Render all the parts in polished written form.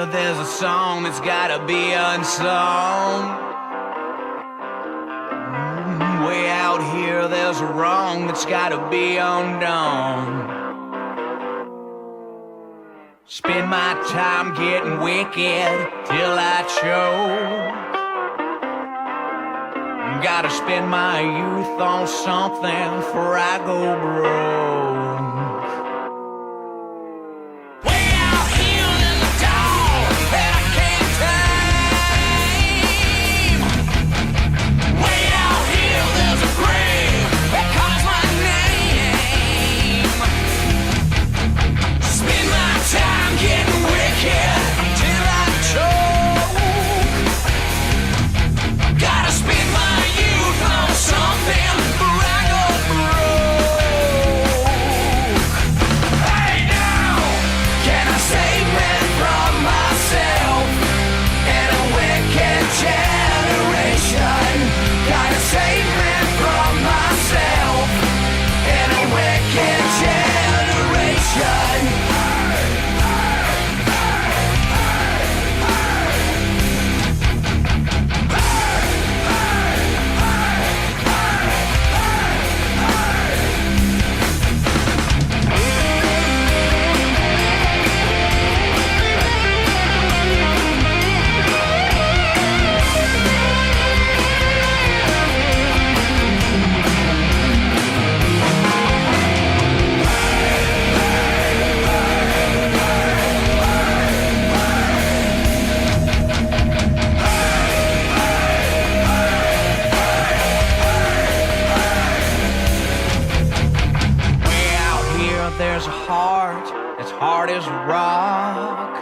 here, there's a song that's gotta be unsung. Way out here, there's a wrong that's gotta be undone. Spend my time getting wicked till I choke. Gotta spend my youth on something before I go broke. There's a heart that's hard as rock.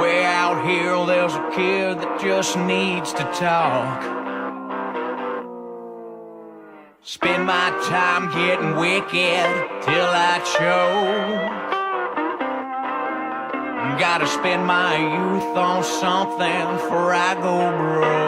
Way out here, there's a kid that just needs to talk. Spend my time getting wicked till I choke. Gotta spend my youth on something before I go broke.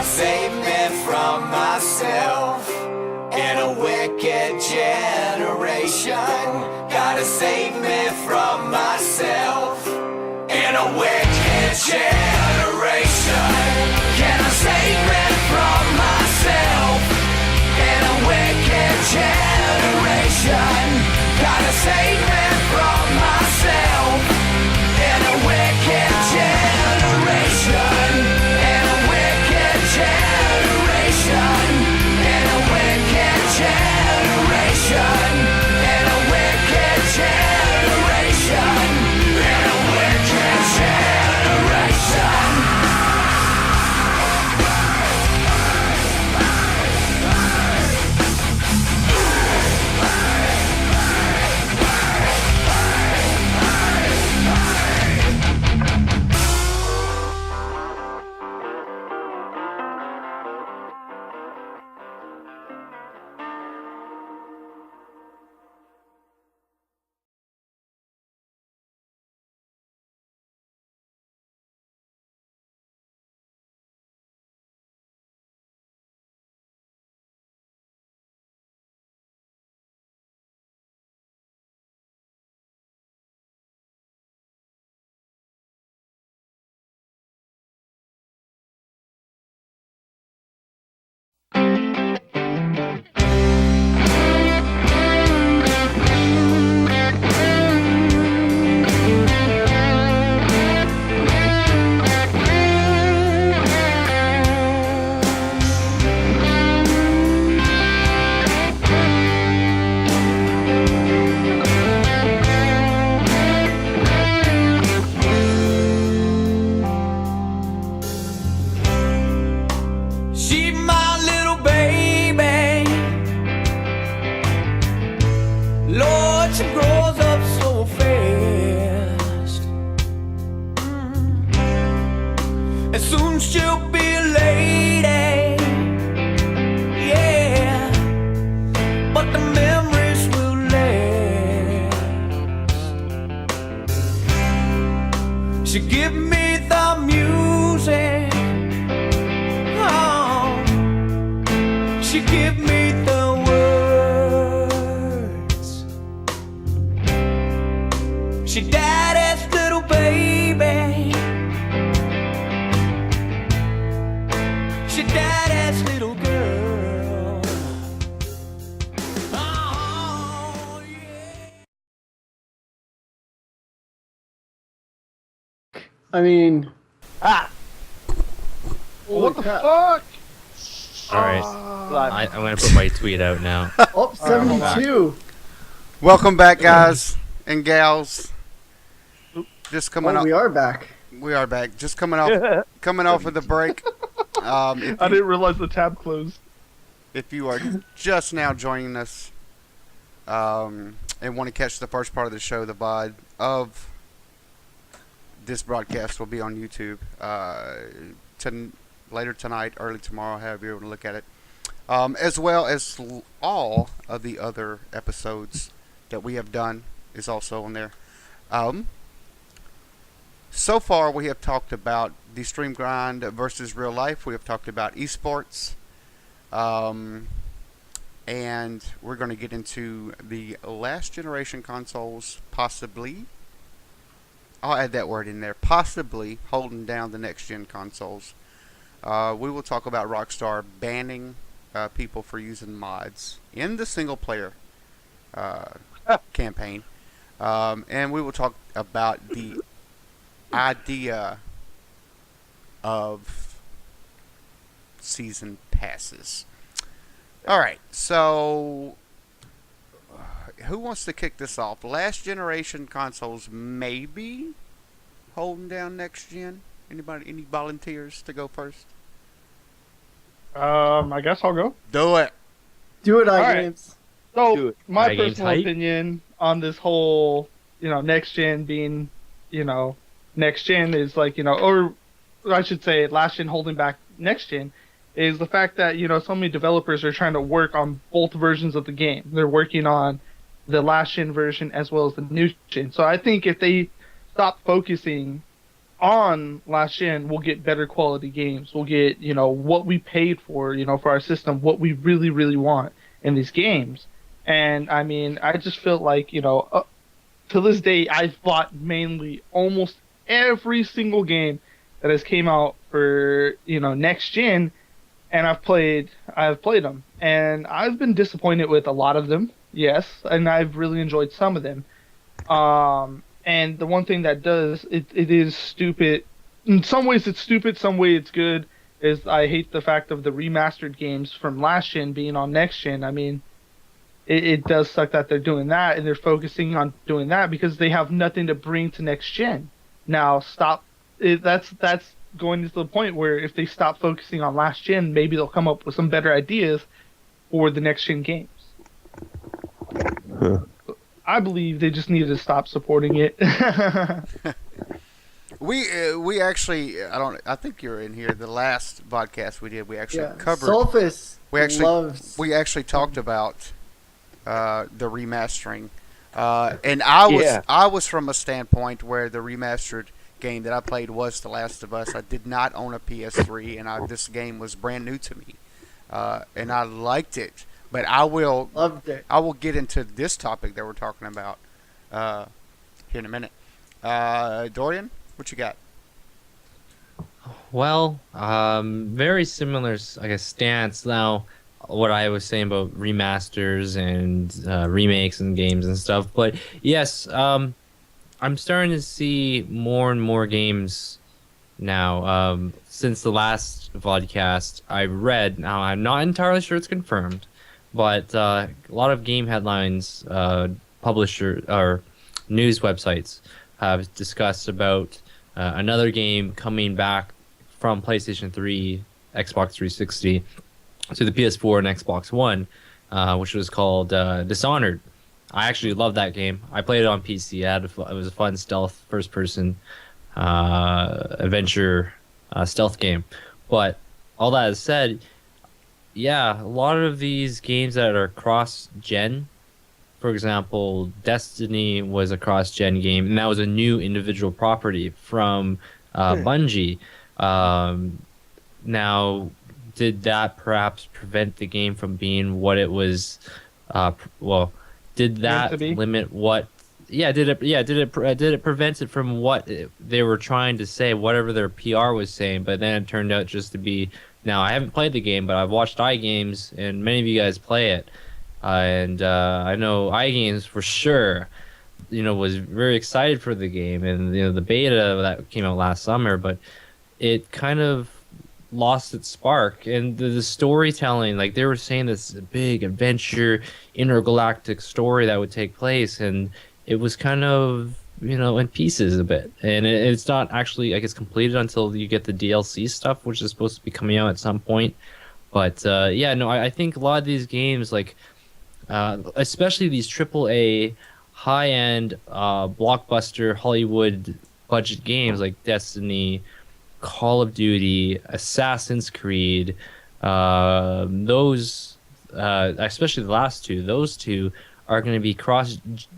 Save me from myself in a wicked generation. Gotta save me from myself in a wicked generation. Can I save me from myself in a wicked generation? Gotta save me from myself in a wicked generation. Generation, in a wicked generation, in a wicked generation, in a wicked generation. She grows up so fast. And soon she'll be a lady. Yeah, but the memories will last. She give me the music. Oh, she give me the words. She daddy's little baby. She daddy's little girl. Oh, yeah. I mean, What the crap. fuck? All right, I'm gonna put my tweet out now. Oh, 72. Welcome back, guys and gals. Just coming Oh, up. we are back. We are back. Just coming off of the break. If I you, didn't realize the tab closed. if you are just now joining us, and want to catch the first part of the show, the VOD of this broadcast will be on YouTube later tonight, early tomorrow, however you want to look at it, as well as all of the other episodes that we have done is also on there. So far, we have talked about the stream grind versus real life. We have talked about esports. And we're going to get into the last generation consoles, possibly. I'll add that word in there. Possibly holding down the next gen consoles. We will talk about Rockstar banning people for using mods in the single player campaign. And we will talk about the idea of season passes. Alright, so who wants to kick this off? Last generation consoles maybe holding down next gen? Anybody, any volunteers to go first? I guess I'll go. Do it. Do it, right. iGames. So, my My game's personal hype. opinion on this whole, next gen being, next gen is like, or I should say last gen holding back next gen, is the fact that, so many developers are trying to work on both versions of the game. They're working on the last gen version as well as the new gen. So I think if they stop focusing on last gen, we'll get better quality games. We'll get, what we paid for, for our system, what we really, really want in these games. And I mean, I just feel like, to this day, I've bought mainly almost every single game that has came out for, next gen, and I've played them, and I've been disappointed with a lot of them, yes, and I've really enjoyed some of them. And the one thing that does, it is stupid. In some ways it's stupid, some way it's good, is I hate the fact of the remastered games from last gen being on next gen. I mean, it does suck that they're doing that, and they're focusing on doing that because they have nothing to bring to next gen. Now, that's going to the point where if they stop focusing on last gen, maybe they'll come up with some better ideas for the next gen games. I believe they just need to stop supporting it. We actually, I think you're in here. The last podcast we did, we actually covered. Sulfus We actually loves. we actually talked about the remastering, and I was from a standpoint where the remastered game that I played was The Last of Us. I did not own a PS3, and this game was brand new to me, and I liked it. But Loved it. I will get into this topic that we're talking about here in a minute. Dorian, what you got? Well, very similar, I guess, stance. Now, what I was saying about remasters and remakes and games and stuff. But yes, I'm starting to see more and more games now. Since the last vodcast, I read. Now, I'm not entirely sure it's confirmed, but a lot of game headlines, publisher or news websites have discussed about another game coming back from PlayStation 3, Xbox 360 to the PS4 and Xbox One, which was called Dishonored. I actually love that game. I played it on PC. It was a fun stealth first-person adventure stealth game. But all that is said, yeah, a lot of these games that are cross-gen, for example, Destiny was a cross-gen game, and that was a new individual property from Bungie. Now, did that perhaps prevent the game from being what it was? Did that limit what? Yeah, did it prevent it from what they were trying to say, whatever their PR was saying? But then it turned out just to be. Now, I haven't played the game, but I've watched iGames, and many of you guys play it. And I know iGames for sure, was very excited for the game, and the beta that came out last summer, but it kind of lost its spark. And the storytelling, like they were saying, this big adventure, intergalactic story that would take place, and it was kind of in pieces a bit, and it's not actually, I guess, completed until you get the DLC stuff, which is supposed to be coming out at some point. But I think a lot of these games, like especially these AAA high-end blockbuster Hollywood budget games like Destiny, Call of Duty, Assassin's Creed, those especially the last two, those two are going to be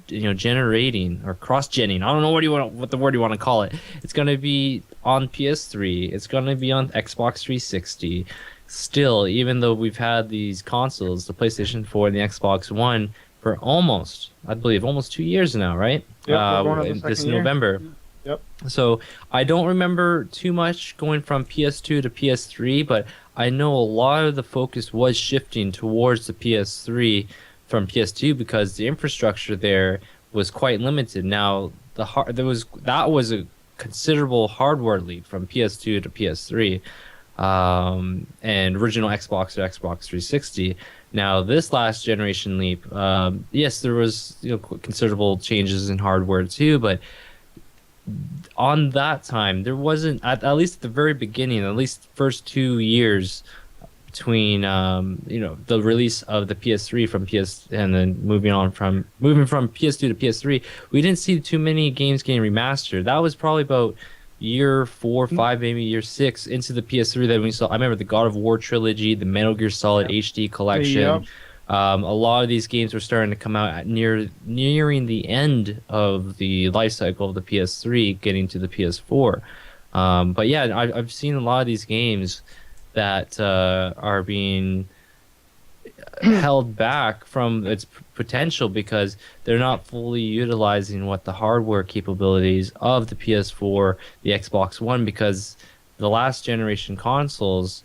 generating or cross-genning. I don't know what the word you want to call it. It's going to be on PS3. It's going to be on Xbox 360. Still, even though we've had these consoles, the PlayStation 4 and the Xbox One, for almost 2 years now, right? Yep, this November. Yep. So I don't remember too much going from PS2 to PS3, but I know a lot of the focus was shifting towards the PS3 from PS2 because the infrastructure there was quite limited. Now that was a considerable hardware leap from PS2 to PS3, and original Xbox to Xbox 360. Now this last generation leap, yes, there was considerable changes in hardware too, but on that time there wasn't, at least at the very beginning, at least the first 2 years between the release of the PS3 from PS and then moving from PS2 to PS3, we didn't see too many games getting remastered. That was probably about year 4, 5, maybe year 6 into the PS3 that we saw. I remember the God of War trilogy, the Metal Gear Solid HD collection. Yep. A lot of these games were starting to come out at nearing the end of the life cycle of the PS3, getting to the PS4. But yeah, I've seen a lot of these games that are being held back from its potential because they're not fully utilizing what the hardware capabilities of the PS4, the Xbox One, because the last generation consoles,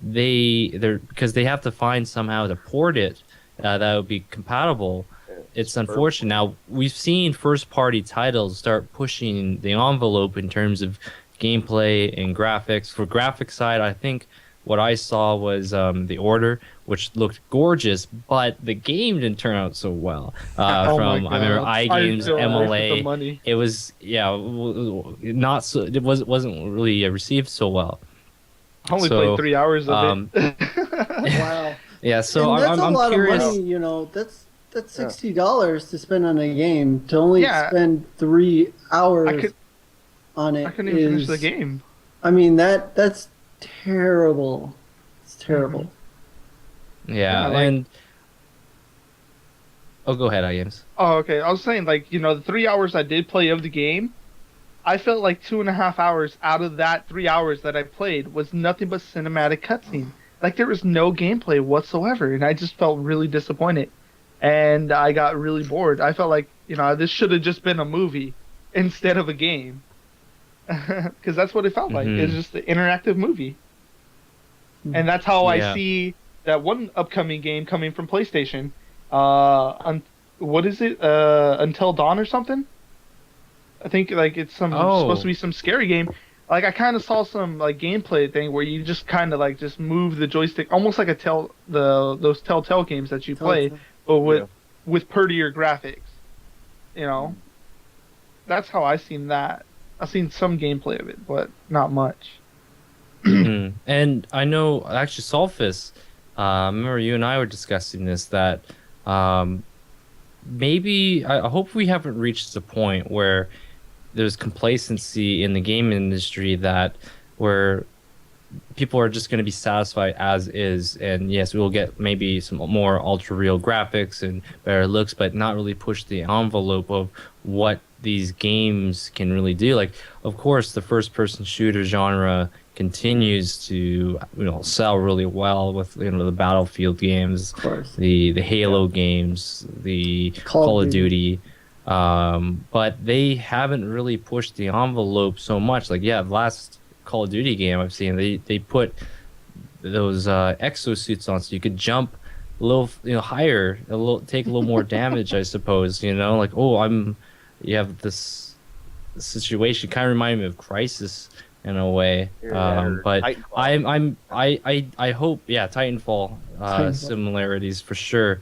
because they have to find somehow to port it that would be compatible. It's unfortunate. Now we've seen first party titles start pushing the envelope in terms of gameplay and graphics. For graphics side, I think what I saw was The Order, which looked gorgeous, but the game didn't turn out so well. I remember iGames MLA. It was not so. It wasn't really received so well. I only played 3 hours of it. Wow. Yeah, so and that's I'm a lot curious. of money, that's $60 to spend on a game. To only spend 3 hours on it I couldn't even finish the game. I mean, that's terrible. It's terrible. Yeah, and go ahead, iGames. Oh, okay. I was saying, the 3 hours I did play of the game, I felt like 2.5 hours out of that 3 hours that I played was nothing but cinematic cutscene. Like, there was no gameplay whatsoever, and I just felt really disappointed. And I got really bored. I felt like, this should have just been a movie instead of a game. Because that's what it felt like. It was just an interactive movie. And that's how I see that one upcoming game coming from PlayStation. What is it? Until Dawn or something? I think it's supposed to be some scary game. I kind of saw some gameplay thing where you just kind of just move the joystick, almost like those Telltale games that you play, but with prettier graphics. That's how I seen that. I've seen some gameplay of it, but not much. And I know actually Solfus, remember you and I were discussing this, that maybe I hope we haven't reached the point where there's complacency in the game industry that where people are just going to be satisfied as is, and yes, we'll get maybe some more ultra real graphics and better looks, but not really push the envelope of what these games can really do. Like, of course, the first person shooter genre continues to sell really well with the Battlefield games, Of course. the Halo games, the Call of Duty. But they haven't really pushed the envelope so much. Like, yeah, the last Call of Duty game I've seen, they put those exosuits on so you could jump a little higher, take a little more damage, I suppose. Like, you have this situation kind of reminded me of Crisis in a way. But I hope, yeah, Titanfall, similarities for sure.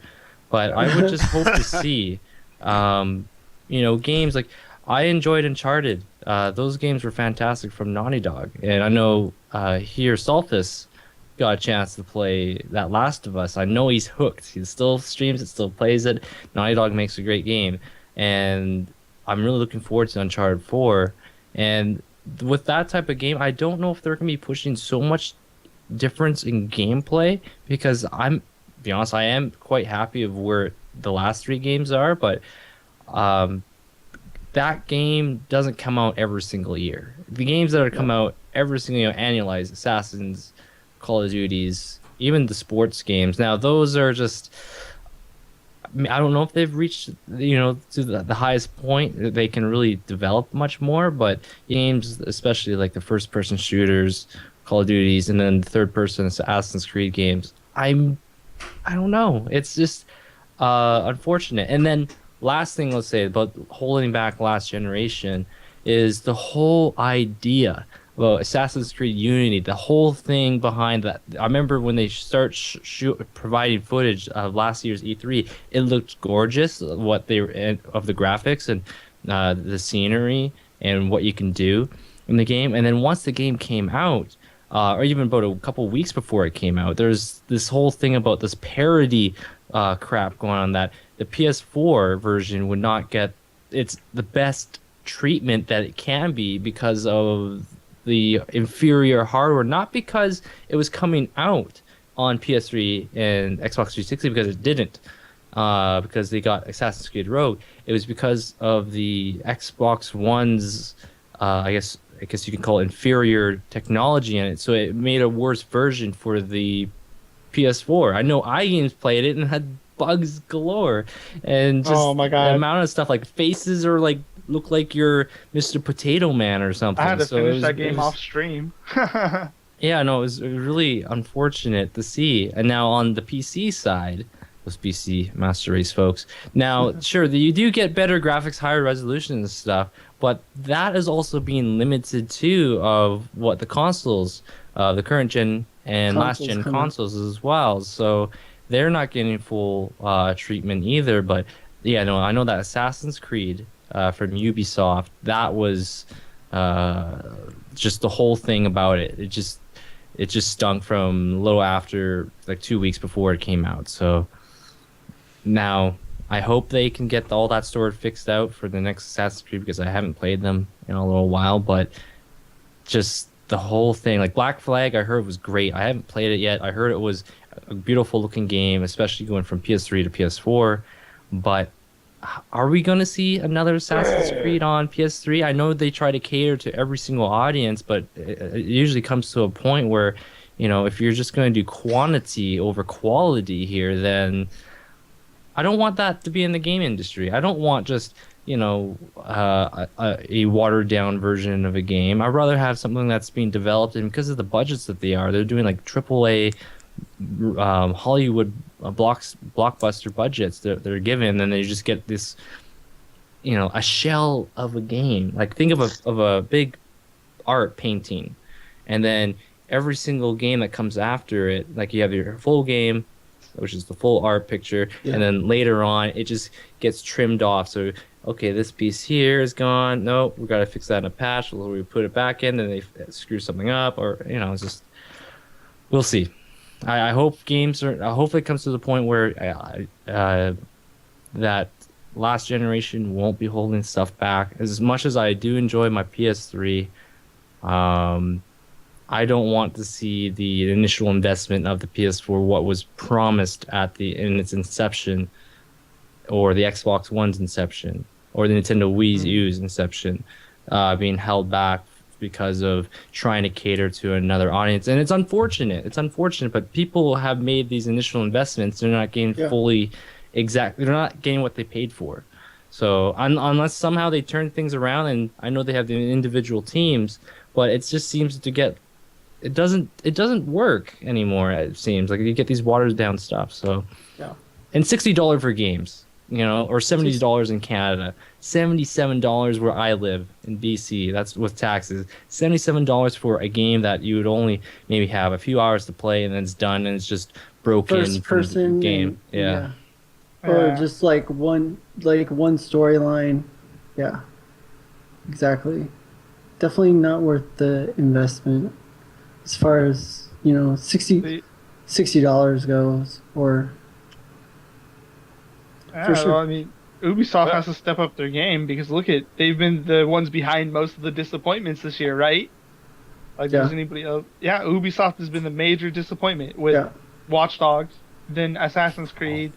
But I would just hope to see games like I enjoyed Uncharted. Those games were fantastic from Naughty Dog, and I know here Sulfus got a chance to play that Last of Us. I know he's hooked. He still streams it, still plays it. Naughty Dog makes a great game, and I'm really looking forward to Uncharted 4. And with that type of game, I don't know if they're going to be pushing so much difference in gameplay, because be honest, I am quite happy of where the last 3 games are, but that game doesn't come out every single year. The games that are come out every single year, annualized, Assassins, Call of Duties, even the sports games. Now, those are just, I don't know if they've reached, to the highest point that they can really develop much more, but games, especially like the first-person shooters, Call of Duties, and then the third-person Assassin's Creed games, I don't know. It's just unfortunate. And then last thing let's say about holding back last generation is the whole idea about Assassin's Creed Unity, the whole thing behind that. I remember when they start providing footage of last year's E3, it looked gorgeous, what they were of the graphics and the scenery and what you can do in the game. And then once the game came out, or even about a couple weeks before it came out, there's this whole thing about this parody crap going on, that the PS4 version would not get the best treatment that it can be because of the inferior hardware, not because it was coming out on PS3 and Xbox 360, because it didn't, because they got Assassin's Creed Rogue. It was because of the Xbox One's, I guess you can call it, inferior technology in it. So it made a worse version for the PS4. I know iGames played it and had bugs galore, and just oh my God, the amount of stuff, like faces or like look like you're Mr. Potato Man or something. I had to finish that game off stream. Yeah, no, it was really unfortunate to see. And now on the PC side, those PC Master Race folks, now sure, you do get better graphics, higher resolution and stuff, but that is also being limited too of what the consoles, the current gen and last gen consoles as well. So they're not getting full treatment either. But yeah, no, I know that Assassin's Creed from Ubisoft, that was just the whole thing about it. It just stunk from a little after, like 2 weeks before it came out. So now I hope they can get all that story fixed out for the next Assassin's Creed, because I haven't played them in a little while. But just the whole thing, like Black Flag, I heard was great. I haven't played it yet. I heard it was a beautiful looking game, especially going from PS3 to PS4. But are we going to see another Assassin's Creed on PS3? I know they try to cater to every single audience, but it usually comes to a point where, if you're just going to do quantity over quality here, then I don't want that to be in the game industry. I don't want just, a watered down version of a game. I'd rather have something that's being developed, and because of the budgets that they're doing like AAA Hollywood blockbuster budgets that they're given, and then they just get this, a shell of a game. Like, think of a big art painting, and then every single game that comes after it, like you have your full game, which is the full art picture, and then later on it just gets trimmed off. So okay, this piece here is gone. Nope, we got to fix that in a patch. We put it back in, and they screw something up, or it's just, we'll see. I hope games are. I hope it comes to the point where that last generation won't be holding stuff back. As much as I do enjoy my PS3, I don't want to see the initial investment of the PS4, what was promised in its inception, or the Xbox One's inception, or the Nintendo Wii U's inception, being held back because of trying to cater to another audience. And it's unfortunate. It's unfortunate, but people have made these initial investments. They're not getting they're not getting what they paid for. So unless somehow they turn things around, and I know they have the individual teams, but it just seems to get it doesn't work anymore. It seems like you get these watered down stuff. So and $60 for games, or $70 in Canada, $77 where I live in BC. That's with taxes. $77 for a game that you would only maybe have a few hours to play, and then it's done, and it's just broken. First person game. Yeah. Or just like one storyline. Yeah. Exactly. Definitely not worth the investment as far as, $60 goes, or for sure. I mean, Ubisoft has to step up their game, because they've been the ones behind most of the disappointments this year, right? Like, does anybody else? Yeah, Ubisoft has been the major disappointment with Watch Dogs, then Assassin's Creed.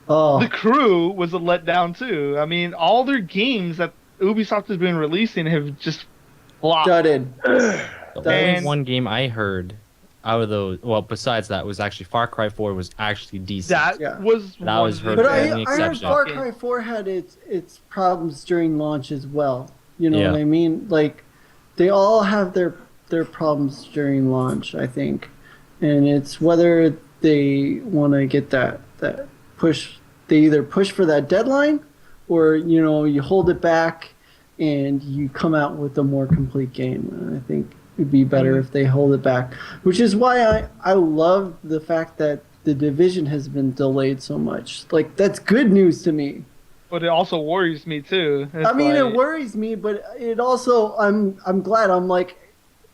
The Crew was a letdown too. I mean, all their games that Ubisoft has been releasing have just flopped. Gutted. The only one game I heard out of those, besides that, was actually Far Cry 4 was actually decent. That was heard. But I heard Far Cry 4 had its problems during launch as well. You know what I mean? Like, they all have their problems during launch, I think, and it's whether they want to get that push. They either push for that deadline, or you hold it back and you come out with a more complete game. And I think it'd be better if they hold it back, which is why I love the fact that the Division has been delayed so much. Like, that's good news to me. But it also worries me too. It worries me, but it also I'm glad. I'm like,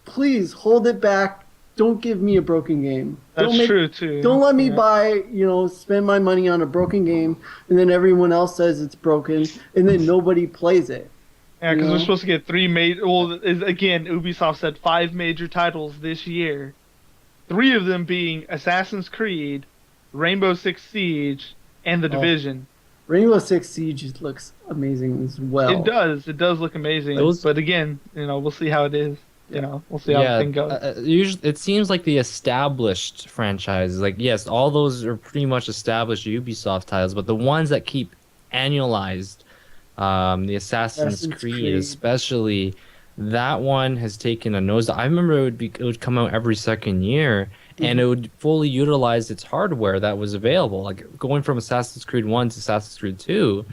please hold it back. Don't give me a broken game. That's true too. Don't let me buy, spend my money on a broken game, and then everyone else says it's broken, and then nobody plays it. Yeah, because we're supposed to get 3 major. Well, again, Ubisoft said 5 major titles this year. 3 of them being Assassin's Creed, Rainbow Six Siege, and The Division. Rainbow Six Siege looks amazing as well. It does. It does look amazing. But again, we'll see how it is. We'll see how the thing goes. Usually, it seems like the established franchises, like, yes, all those are pretty much established Ubisoft titles, but the ones that keep annualized, the Assassin's Creed especially, that one has taken a nose. I remember it would come out every second year, and it would fully utilize its hardware that was available. Like, going from Assassin's Creed 1 to Assassin's Creed 2,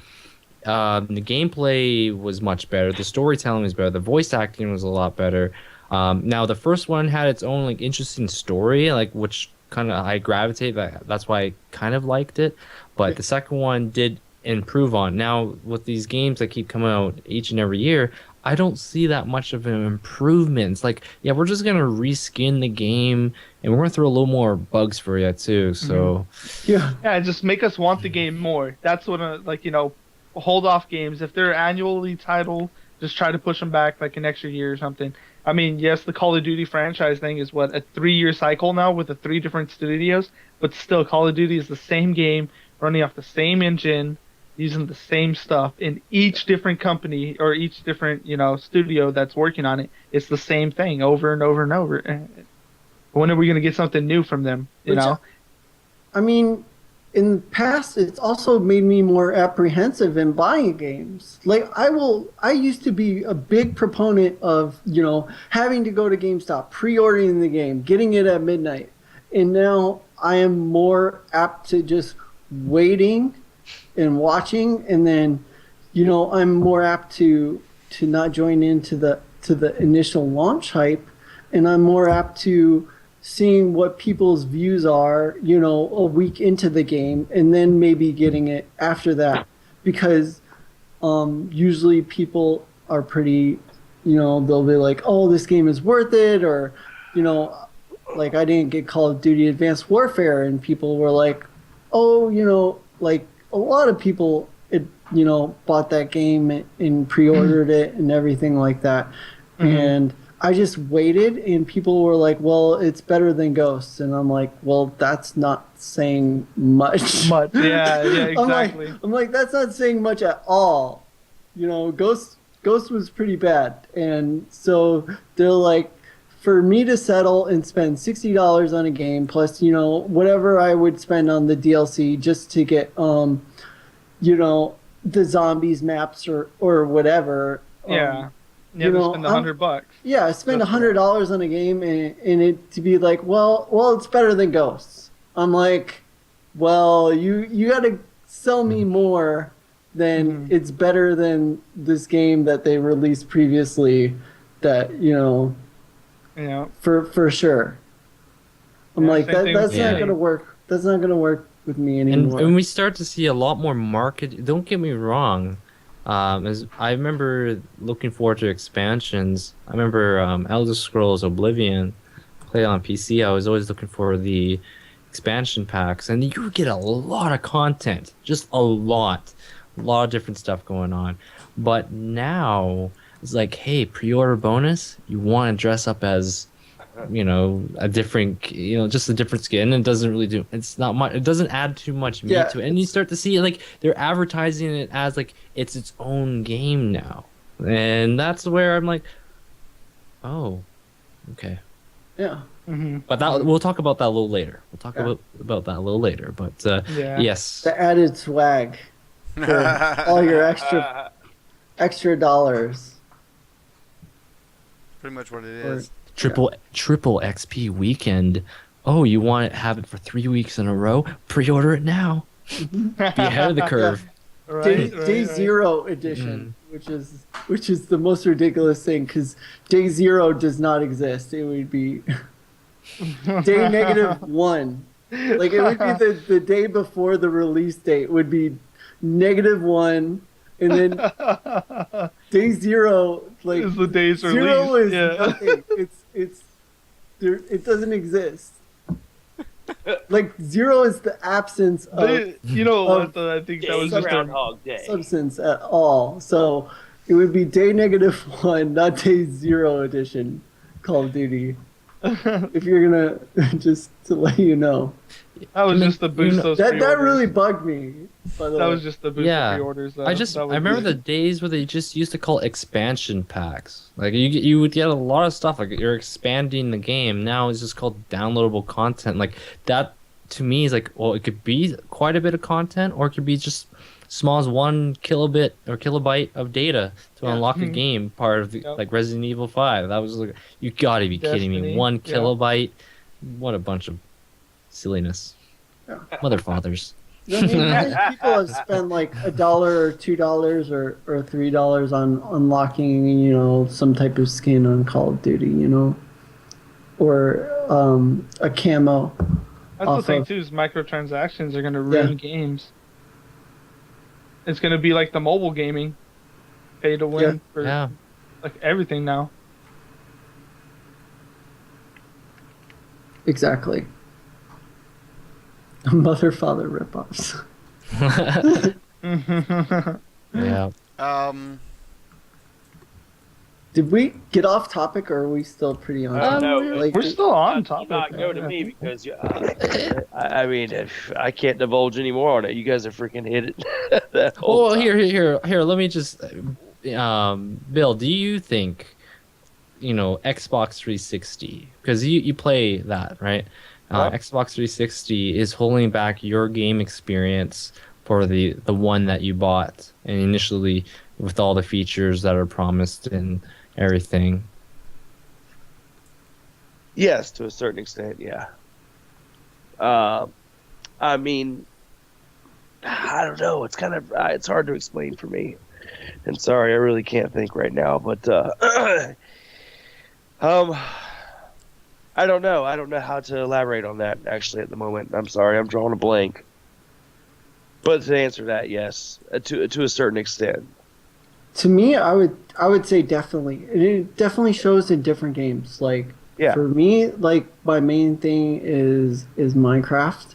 the gameplay was much better, the storytelling was better, the voice acting was a lot better. Now the first one had its own interesting story, which kind of I gravitate. That's why I kind of liked it. But the second one did improve on. Now with these games that keep coming out each and every year, I don't see that much of an improvement. It's like, we're just gonna reskin the game, and we're gonna throw a little more bugs for you too. So just make us want the game more. That's what hold off games. If they're annually title, just try to push them back like an extra year or something. I mean, yes, the Call of Duty franchise thing is a 3-year cycle now with the 3 different studios, but still, Call of Duty is the same game, running off the same engine, using the same stuff in each different company or each different, studio that's working on it. It's the same thing over and over and over. When are we going to get something new from them, I mean, in the past, it's also made me more apprehensive in buying games. Like, I used to be a big proponent of, having to go to GameStop, pre-ordering the game, getting it at midnight. And now I am more apt to just waiting and watching, and then, I'm more apt to not join into the initial launch hype, and I'm more apt to seeing what people's views are, a week into the game, and then maybe getting it after that, because usually people are pretty, they'll be like, oh, this game is worth it, or, like, I didn't get Call of Duty Advanced Warfare, and people were like, oh, like, a lot of people it, you know, bought that game and pre-ordered it and everything like that. And I just waited, and people were like, "Well, it's better than Ghosts," and I'm like, "Well, that's not saying much." Much, yeah, exactly. I'm like, that's not saying much at all. You know, Ghost was pretty bad, and so they're like, for me to settle and spend $60 on a game plus, you know, whatever I would spend on the DLC just to get, you know, the zombies maps or whatever. Yeah. You you have to know, spend $100. Yeah, I spend That's $100 on a game, and it to be like, well, it's better than Ghosts. I'm like, well, you got to sell me more than it's better than this game that they released previously. That, you know, Yeah. for sure. I'm Yeah, like, same thing that's with not me. gonna work. That's not gonna work with me anymore. And we start to see a lot more market. Don't get me wrong. As I remember looking forward to expansions. I remember Elder Scrolls Oblivion, played on PC. I was always looking for the expansion packs, and you get a lot of content, just a lot of different stuff going on. But now it's like, hey, pre-order bonus. You want to dress up as, you know, a different, you know, just a different skin. And it doesn't really do, it's not much, it doesn't add too much meat Yeah, to it. And you start to see like they're advertising it as like it's its own game now. And that's where I'm like, oh, okay. Yeah. But that we'll talk about that a little later. We'll talk Yeah. about that a little later. But Yeah. yes. The added swag for all your extra dollars. Pretty much what it Or- is. Triple XP weekend. Oh, you want to have it for 3 weeks in a row? Pre-order it now. Be ahead of the curve. Day Zero edition, which is the most ridiculous thing, because Day Zero does not exist. It would be Day -1. Like, it would be the day before the release date would be -1, and then Day Zero, like, Is the day's Zero release. is Yeah. nothing. It's there. It doesn't exist. Like, Zero is the absence of You know of what? I think that was Day just a, Groundhog Day. substance at all. So it would be Day -1, not Day Zero edition Call of Duty. If you're gonna just to let you know, that was just the boost those that pre-orders. really bugged me. By the That way. was just the boost Yeah. of pre-orders. Though. I That was remember the days where they just used to call expansion packs. Like you would get a lot of stuff. Like you're expanding the game. Now it's just called downloadable content. Like that to me is like, well, it could be quite a bit of content, or it could be just small as 1 kilobit or kilobyte of data to unlock a game. Part of the, like Resident Evil 5. That was like, you gotta be kidding me. Destiny, 1 yeah. kilobyte. What a bunch of silliness. Yeah. Mother fathers. I mean, people have spent like $1 or $2 or $3 on unlocking, you know, some type of skin on Call of Duty, you know, or a camo. That's the thing too. Is microtransactions are going to ruin games. It's going to be like the mobile gaming, pay to win for like everything now. Exactly. Mother father ripoffs. Yeah. Did we get off topic, or are we still pretty on? No, Like, We're still on Do topic. not go to me because I mean, I can't divulge any more on it. You guys have freaking hit it. That whole Well, time. here. Let me just, Bill. Do you think, you know, Xbox 360? Because you play that, right? Xbox 360 is holding back your game experience for the one that you bought and initially with all the features that are promised and everything. Yes, to a certain extent, yeah. I mean, I don't know. It's kind of it's hard to explain for me. And sorry, I really can't think right now. But I don't know. I don't know how to elaborate on that actually at the moment. I'm sorry. I'm drawing a blank. But to answer that, yes, to a certain extent. to me, I would say definitely. It definitely shows in different games. Like, Yeah. for me, like, my main thing is Minecraft,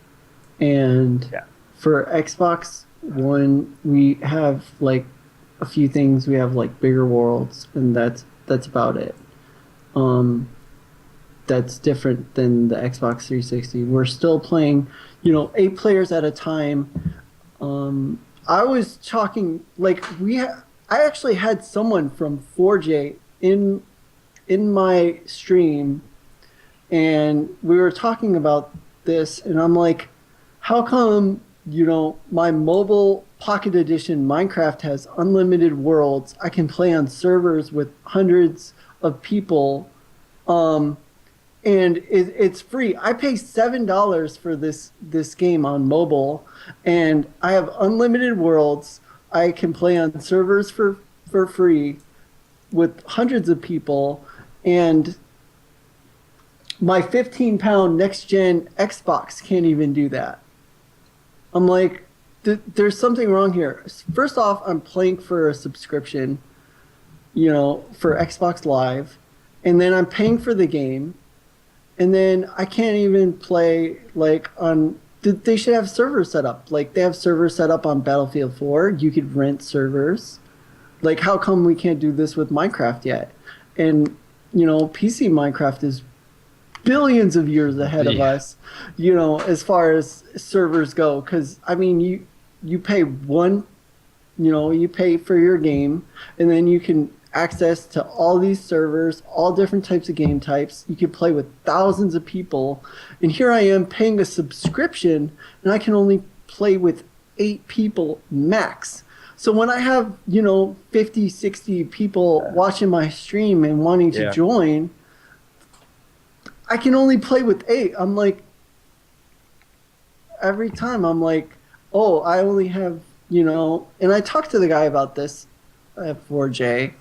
and Yeah. for Xbox, One, we have like a few things. We have like bigger worlds, and that's about it. Um, that's different than the Xbox 360. We're still playing, 8 players at a time. I was talking like I actually had someone from 4J in my stream, and we were talking about this, and I'm like, how come my mobile Pocket Edition Minecraft has unlimited worlds? I can play on servers with hundreds of people, and it's free. I pay $7 for this game on mobile, and I have unlimited worlds. I can play on servers for free with hundreds of people, and my 15-pound next gen Xbox can't even do that. I'm like, there's something wrong here. First off, I'm paying for a subscription, for Xbox Live, and then I'm paying for the game, and then I can't even play like on. They should have servers set up. Like they have servers set up on Battlefield 4. You could rent servers. Like how come we can't do this with Minecraft yet? And PC Minecraft is billions of years ahead of us, as far as servers go. Because I mean, you pay you pay for your game, and then you can access to all these servers, all different types of game types. You can play with thousands of people, and here I am paying a subscription, and I can only play with 8 people max. So when I have 50, 60 people watching my stream and wanting to join, I can only play with 8. I'm like, every time I'm like, oh, I only have, and I talked to the guy about this at 4J.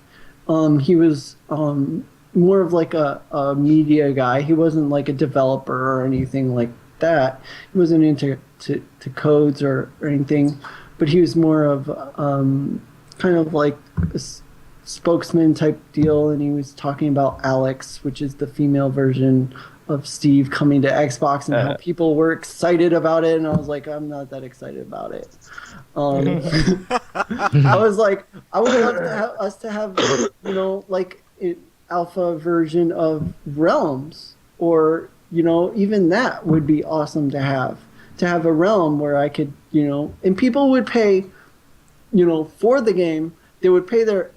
He was more of like a media guy. He wasn't like a developer or anything like that. He wasn't into to codes or anything, but he was more of kind of like a spokesman type deal, and he was talking about Alex, which is the female version of Steve, coming to Xbox, and how people were excited about it, and I was like, I'm not that excited about it. I was like, I would love to have us to have, like an alpha version of Realms, or even that would be awesome to have a realm where I could, and people would pay, for the game. They would pay their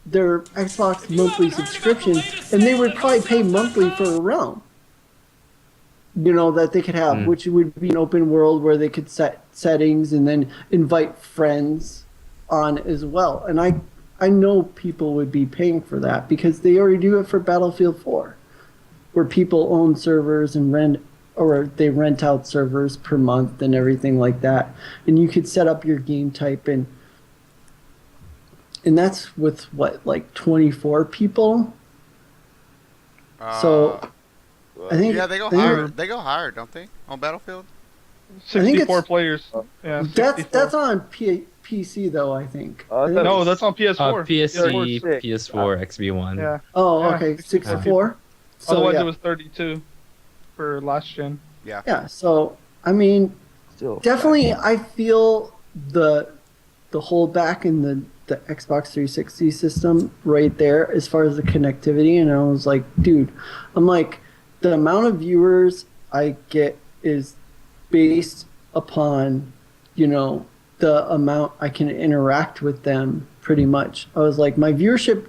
Xbox monthly subscription, and they would probably pay monthly for a realm. That they could have, which would be an open world where they could set settings and then invite friends on as well. And I know people would be paying for that because they already do it for Battlefield 4, where people own servers and they rent out servers per month and everything like that. And you could set up your game type, and that's with what, like 24 people. So I think they go higher. They go higher, don't they? On Battlefield. 64 players. Yeah, 64. That's on PC though. I think. No, that's on PS4. PSC, PS4, XB1. Yeah. Oh, okay, 64. So, otherwise, it was 32 for last gen. Yeah. Yeah. So I mean, definitely, I feel the holdback in the Xbox 360 system right there as far as the connectivity. And I was like, dude, I'm like, the amount of viewers I get is based upon, the amount I can interact with them pretty much. I was like, my viewership,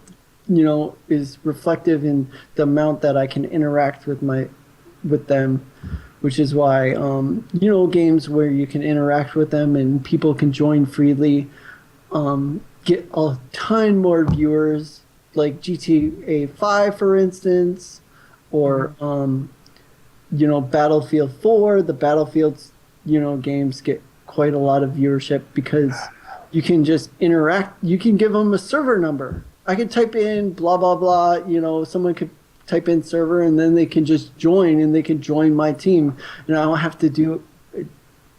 is reflective in the amount that I can interact with them, which is why, games where you can interact with them and people can join freely, get a ton more viewers, like GTA 5, for instance, or Battlefield 4. The Battlefield's games get quite a lot of viewership because you can just interact. You can give them a server number. I could type in blah blah blah. Someone could type in server, and then they can just join, and they can join my team, and I don't have to do. I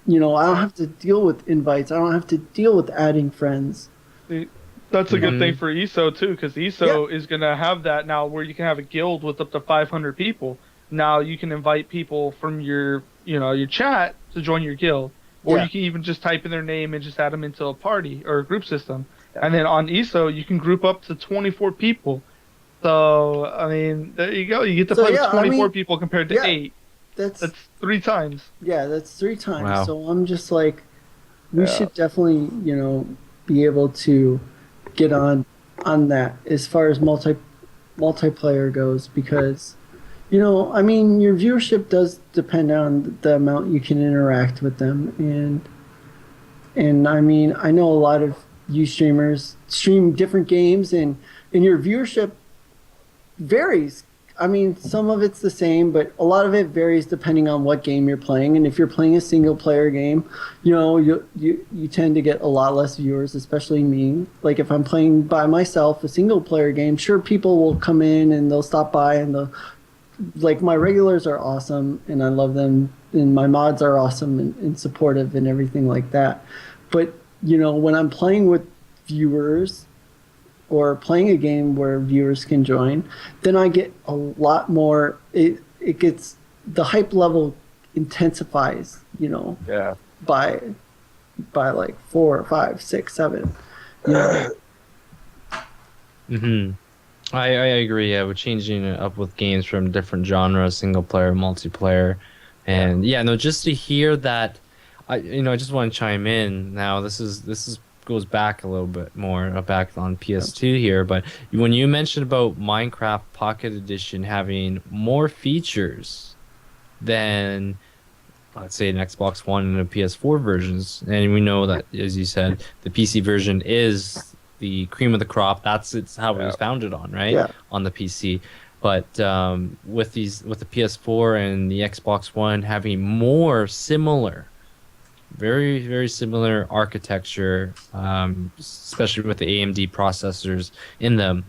don't have to deal with invites. I don't have to deal with adding friends. That's a good thing for ESO too, because ESO is going to have that now, where you can have a guild with up to 500 people. Now you can invite people from your chat to join your guild, or Yeah. you can even just type in their name and just add them into a party or a group system. And then on ESO, you can group up to 24 people. So I mean, there you go. You get to So, play with yeah, I 24 mean, people compared to yeah. 8. That's That's 3 times. yeah, that's 3 times. Wow. So I'm just like, we Yeah. should definitely, be able to get on that as far as multiplayer goes, because I mean, your viewership does depend on the amount you can interact with them, and I mean, I know a lot of you streamers stream different games, and your viewership varies. I mean, some of it's the same, but a lot of it varies depending on what game you're playing. And if you're playing a single player game, you tend to get a lot less viewers, especially me. Like if I'm playing by myself a single player game, sure, people will come in and they'll stop by, and like my regulars are awesome and I love them, and my mods are awesome and supportive and everything like that. But when I'm playing with viewers or playing a game where viewers can join, then I get a lot more. It gets, the hype level intensifies, Yeah. by like 4, 5, 6, 7. Hmm. I agree. Yeah, we're changing it up with games from different genres, single player, multiplayer, and just to hear that, I just want to chime in. Now, this is goes back a little bit more, back on PS2 here, but when you mentioned about Minecraft Pocket Edition having more features than, let's say, an Xbox One and a PS4 versions, and we know that, as you said, the PC version is the cream of the crop. It's how it was founded on, right? Yeah. On the PC. But with the PS4 and the Xbox One having more similar, very, very similar architecture, especially with the AMD processors in them,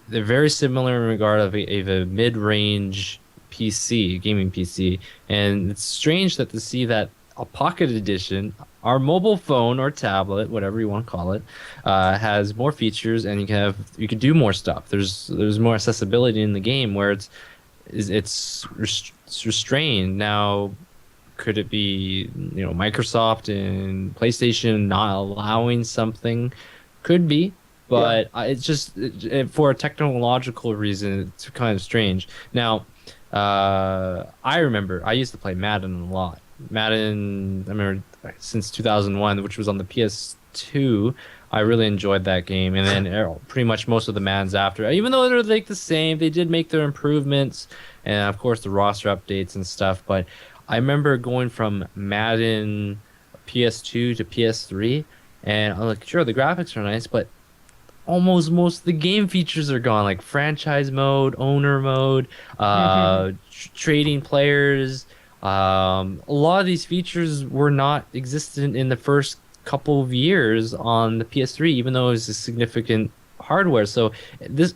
they're very similar in regard of a mid-range PC, gaming PC. And it's strange to see that a Pocket Edition, our mobile phone or tablet, whatever you want to call it, has more features, and you can do more stuff. There's more accessibility in the game, where it's restrained. Now, could it be Microsoft and PlayStation not allowing something? Could be, but it's just for a technological reason, it's kind of strange. Now, I remember I used to play Madden a lot. Madden, I remember since 2001, which was on the PS2. I really enjoyed that game, and then pretty much most of the Maddens after, even though they're like the same, they did make their improvements, and of course the roster updates and stuff. But I remember going from Madden PS2 to PS3, and I'm like, sure, the graphics are nice, but almost most of the game features are gone, like franchise mode, owner mode, trading players. A lot of these features were not existent in the first couple of years on the PS3, even though it was a significant hardware. So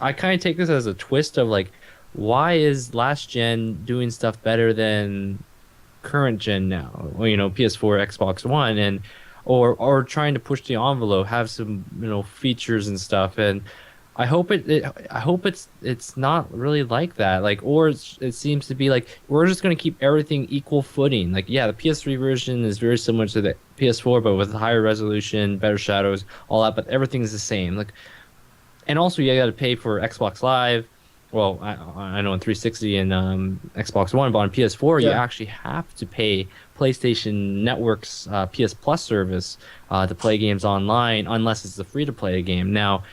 I kind of take this as a twist of like, why is last gen doing stuff better than current gen now? Well, PS4, Xbox One, and or trying to push the envelope, have some features and stuff. And I hope it's not really like that. Like, or it seems to be like we're just going to keep everything equal footing. Like, yeah, the PS3 version is very similar to the PS4, but with higher resolution, better shadows, all that. But everything's the same. Like, and also you got to pay for Xbox Live. Well, I know in 360 and Xbox One, but on PS4 you actually have to pay PlayStation Network's PS Plus service to play games online, unless it's a free-to-play game. Now,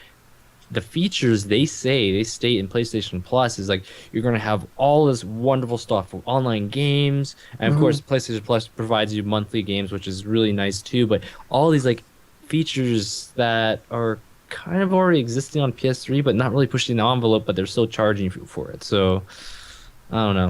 the features they state in PlayStation Plus is like you're going to have all this wonderful stuff for online games, and of course PlayStation Plus provides you monthly games, which is really nice too. But all these like features that are kind of already existing on PS3, but not really pushing the envelope, but they're still charging you for it. So I don't know.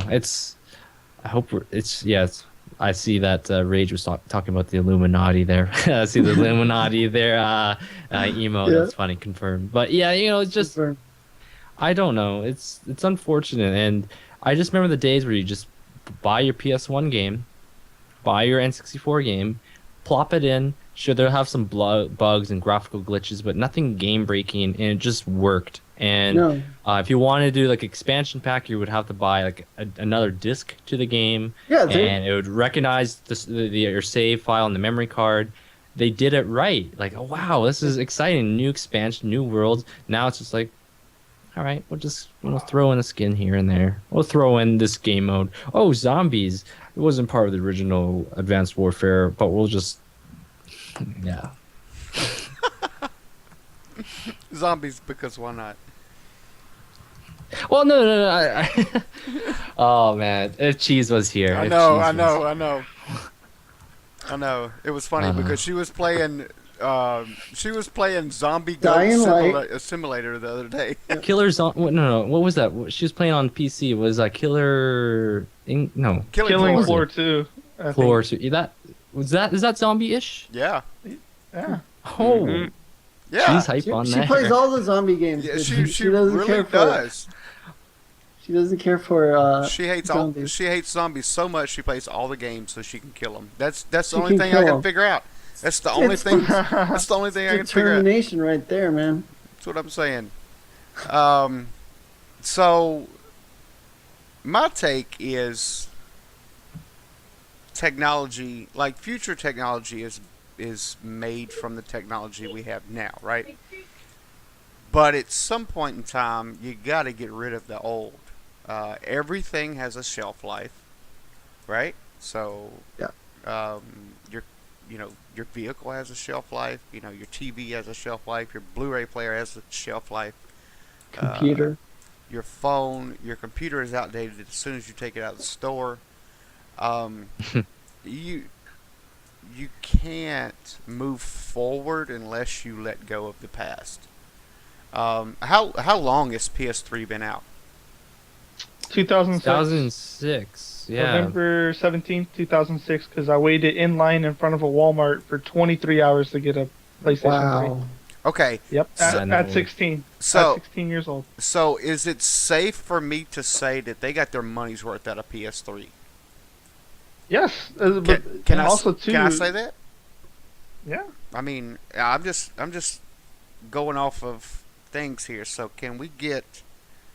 I see that Rage was talking about the Illuminati there. I see the Illuminati there. Emo, that's funny, confirmed. But yeah, it's just confirmed. I don't know. It's unfortunate, and I just remember the days where you just buy your PS1 game, buy your N64 game, plop it in. Sure, they'll have some bugs and graphical glitches, but nothing game breaking, and it just worked. And No. if you wanted to do like expansion pack, you would have to buy like another disc to the game, Yeah, and it would recognize your save file on the memory card. They did it right. Like, oh wow, this is exciting. New expansion, new worlds. Now it's just like, all right, we'll throw in a skin here and there. We'll throw in this game mode. Oh, zombies. It wasn't part of the original Advanced Warfare, but we'll just, yeah. Zombies, because why not? Well, no. Oh man, if Cheese was here. I if know, Cheese I was- know, I know. I know. It was funny because she was playing. She was playing Zombie Goat Dying Light. Simulator the other day. Killer no. What was that? She was playing on PC. Was Killer? No, Killing Floor. Floor 2. I think. Floor. Is that zombie-ish? Yeah. Yeah. Oh, Yeah. she's hype on She that. plays all the zombie games. Yeah, but she doesn't really care does. She doesn't care for. She hates zombies. She hates zombies so much. She plays all the games so she can kill them. That's the She only can thing I kill can 'em. figure out. That's the only thing. That's the only thing I can figure out. Determination right there, man. That's what I'm saying. So my take is technology, like future technology, is made from the technology we have now, right? But at some point in time, you got to get rid of the old. Everything has a shelf life, right? So, Yeah. your vehicle has a shelf life. Your TV has a shelf life. Your Blu-ray player has a shelf life. Computer. Your phone, your computer is outdated as soon as you take it out of the store. You can't move forward unless you let go of the past. How long has PS3 been out? 2006. 2006. Yeah. November 17th, 2006, because I waited in line in front of a Walmart for 23 hours to get a PlayStation 3. Wow. Okay, Yep, So- at 16. So- At 16 years old. so is it safe for me to say that they got their money's worth out of PS3? Yes. Can and I also too, can I say that? Yeah. I mean, I'm just going off of things here. So can we get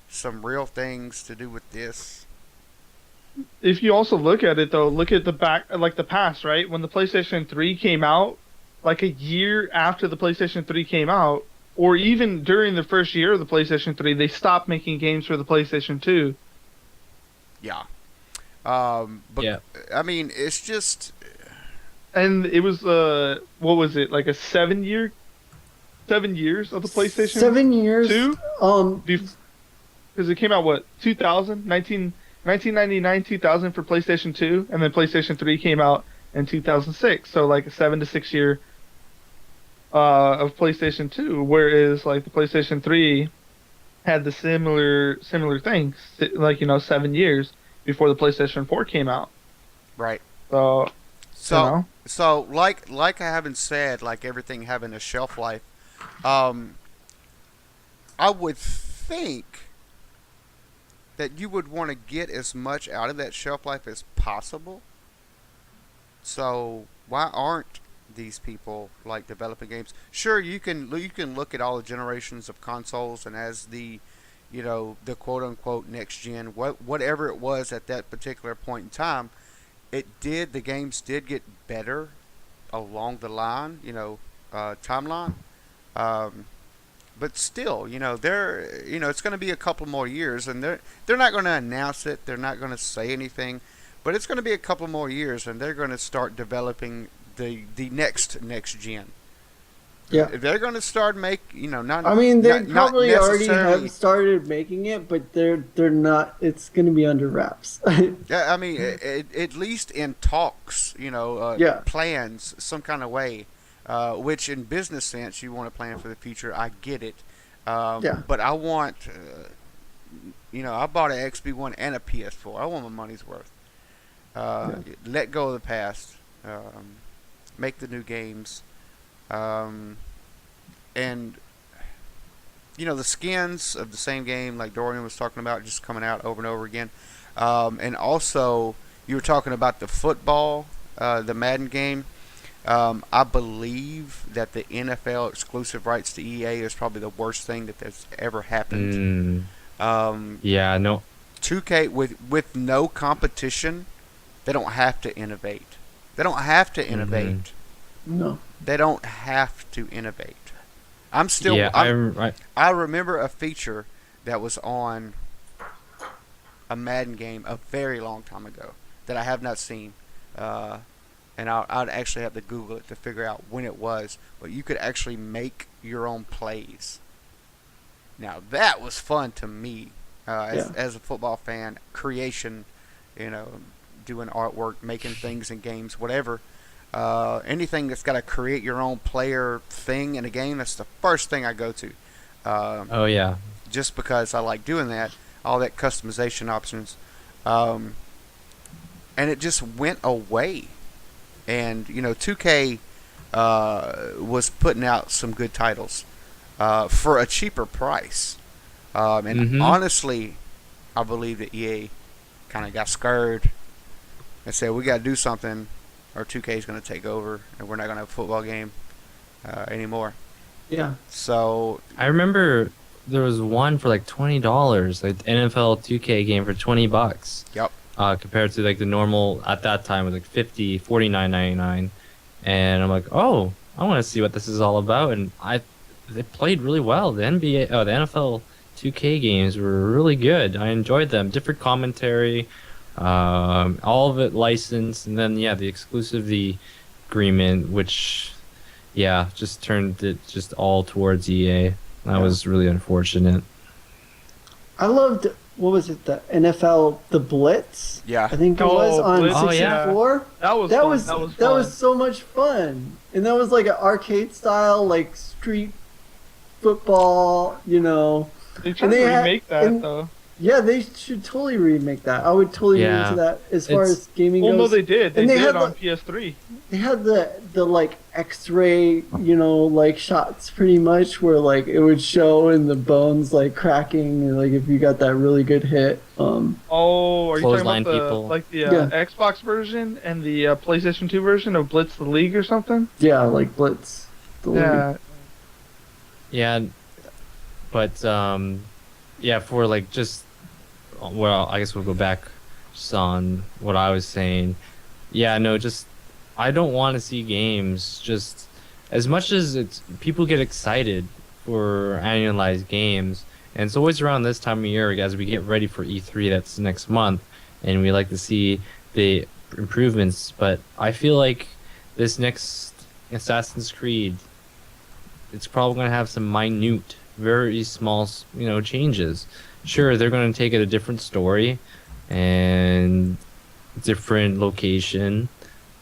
some real things to do with this? If you also look at it though, look at the past, right? When the PlayStation 3 came out, like a year after the PlayStation 3 came out, or even during the first year of the PlayStation 3, they stopped making games for the PlayStation 2. Yeah. But Yeah. I mean, it's just And it was what was it? Like a 7 years of the PlayStation 7 years. 2? Um, Because it came out, 1999, 2000 for PlayStation 2, and then PlayStation 3 came out in 2006. So like a 7 to 6 year of PlayStation 2, whereas like the PlayStation 3 had the similar things, like 7 years before the PlayStation 4 came out. right. So So you know? so like I haven't said, like everything having a shelf life. I would think that you would want to get as much out of that shelf life as possible. So why aren't these people like developing games? Sure, you can look at all the generations of consoles, and as the the quote unquote next gen, whatever it was at that particular point in time, the games did get better along the line, timeline. But still, it's going to be a couple more years, and they're not going to announce it. They're not going to say anything, but it's going to be a couple more years, and they're going to start developing the next gen. yeah. They're going to start not. I mean, they not probably already necessarily- have started making it, but they're not. It's going to be under wraps. Yeah, I mean, at least in talks, Yeah. plans some kind of way. Which in business sense, you want to plan for the future. I get it. Yeah. But I want, I bought an XB1 and a PS4. I want my money's worth. Let go of the past. Make the new games. And, the skins of the same game, like Dorian was talking about, just coming out over and over again. And also, you were talking about the football, the Madden game. I believe that the NFL exclusive rights to EA is probably the worst thing that's ever happened. Yeah, no. 2K with no competition, they don't have to innovate. They don't have to innovate. No. They don't have to innovate. I'm still. Yeah, I remember a feature that was on a Madden game a very long time ago that I have not seen, and I'd actually have to Google it to figure out when it was. But you could actually make your own plays. Now that was fun to me as a football fan. Creation, doing artwork, making things in games, whatever. Anything that's got to create your own player thing in a game, that's the first thing I go to. Oh yeah. Just because I like doing that, all that customization options, and it just went away. And 2K was putting out some good titles for a cheaper price, and honestly, I believe that EA kind of got scared and said, "We got to do something, or 2K is going to take over, and we're not going to have a football game anymore." Yeah. So I remember there was one for like $20, like the NFL 2K game for $20. Yep. Compared to like the normal at that time was like $49.99, and I'm like, oh, I want to see what this is all about, and they played really well. The NFL 2K games were really good. I enjoyed them. Different commentary, all of it licensed, and then the exclusivity agreement, which just turned it just all towards EA. That was really unfortunate. I loved, what was it, the NFL, the Blitz? Yeah. I think it was on Blitz, 64. That was fun. That was so much fun. And that was like an arcade style, like street football, They tried to remake that though. Yeah, they should totally remake that. I would totally be into that as far as gaming goes. Well, no, they did. They did on the, PS3. They had the like X-ray, like shots pretty much where like it would show and the bones like cracking, and like if you got that really good hit. Are you talking about people. the Xbox version and the PlayStation 2 version of Blitz the League or something? Yeah, like Blitz. Yeah. Yeah, but for like just, well, I guess we'll go back just on what I was saying. Yeah, no, just I don't want to see games just as much as people get excited for annualized games, and it's always around this time of year as we get ready for E3 that's next month, and we like to see the improvements. But I feel like this next Assassin's Creed, it's probably going to have some minute, very small, changes. Sure, they're going to take it a different story and different location,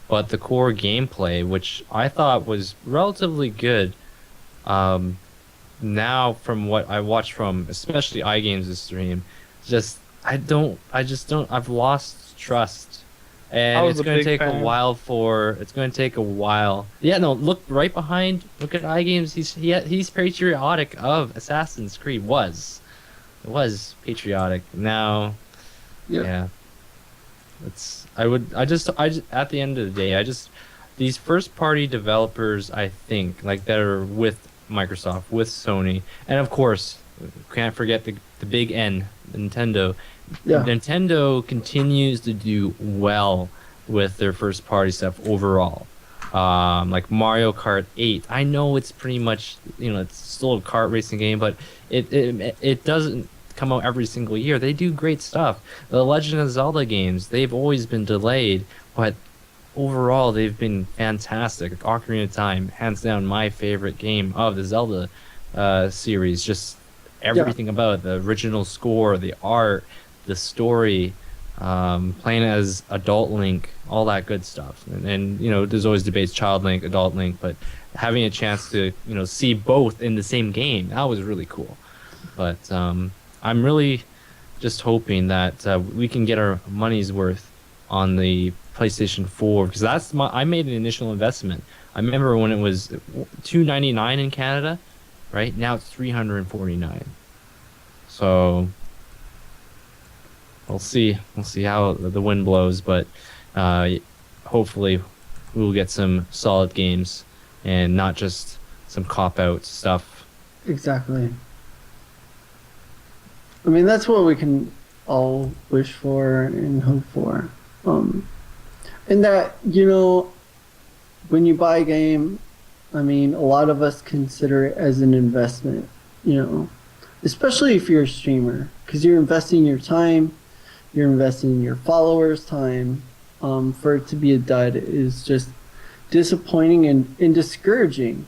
but the core gameplay, which I thought was relatively good, now from what I watched from especially iGames' stream, I've lost trust. And it's going to take a while Yeah, no, look right behind. Look at iGames. He's patriotic of Assassin's Creed. Was patriotic. Now, yeah. At the end of the day, these first party developers, I think, like that are with Microsoft, with Sony, and of course, can't forget the big N, Nintendo. Yeah. Nintendo continues to do well with their first party stuff overall. Like Mario Kart 8. I know it's pretty much, it's still a kart racing game, but it doesn't come out every single year. They do great stuff. The Legend of Zelda games, they've always been delayed, but overall they've been fantastic. Ocarina of Time, hands down my favorite game of the Zelda series. Just everything about it, the original score, the art, the story, playing as adult Link, all that good stuff. And there's always debates, child Link, adult Link, but having a chance to see both in the same game, that was really cool. But I'm really just hoping that we can get our money's worth on the PlayStation 4, because I made an initial investment. I remember when it was $299 in Canada, right? Now it's $349. So we'll see how the wind blows, but hopefully we will get some solid games and not just some cop out stuff. Exactly. I mean, that's what we can all wish for and hope for. And that, when you buy a game, I mean, a lot of us consider it as an investment, especially if you're a streamer, because you're investing your time, you're investing your followers' time. For it to be a dud is just disappointing and discouraging.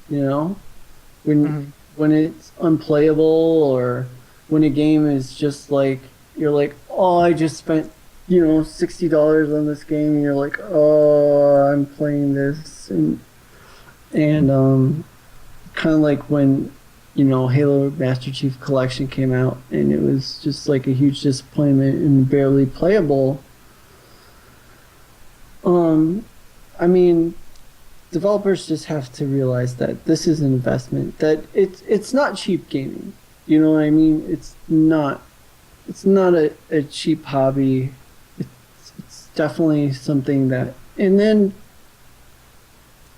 When it's unplayable, or when a game is just like, you're like, oh, I just spent $60 on this game, and you're like, oh, I'm playing this, and kind of like when Halo Master Chief Collection came out, and it was just like a huge disappointment and barely playable. I mean, developers just have to realize that this is an investment, that it's not cheap gaming. You know what I mean? It's not a cheap hobby. It's definitely something that, and then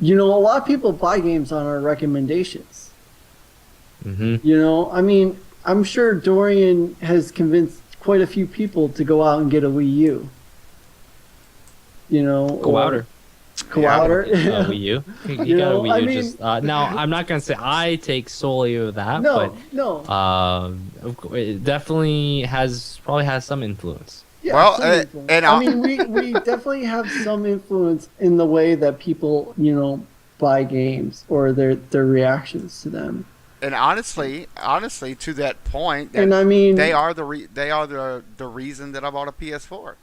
a lot of people buy games on our recommendations. I mean, I'm sure Dorian has convinced quite a few people to go out and get a Wii U. Go outer. Wii U. You got a Wii U. Now, I'm not gonna say I take solely of that, but it definitely probably has some influence. Yeah, Well, some influence. and I mean, we definitely have some influence in the way that people, buy games or their reactions to them. And honestly, to that point, And I mean, they are the reason that I bought a PS4.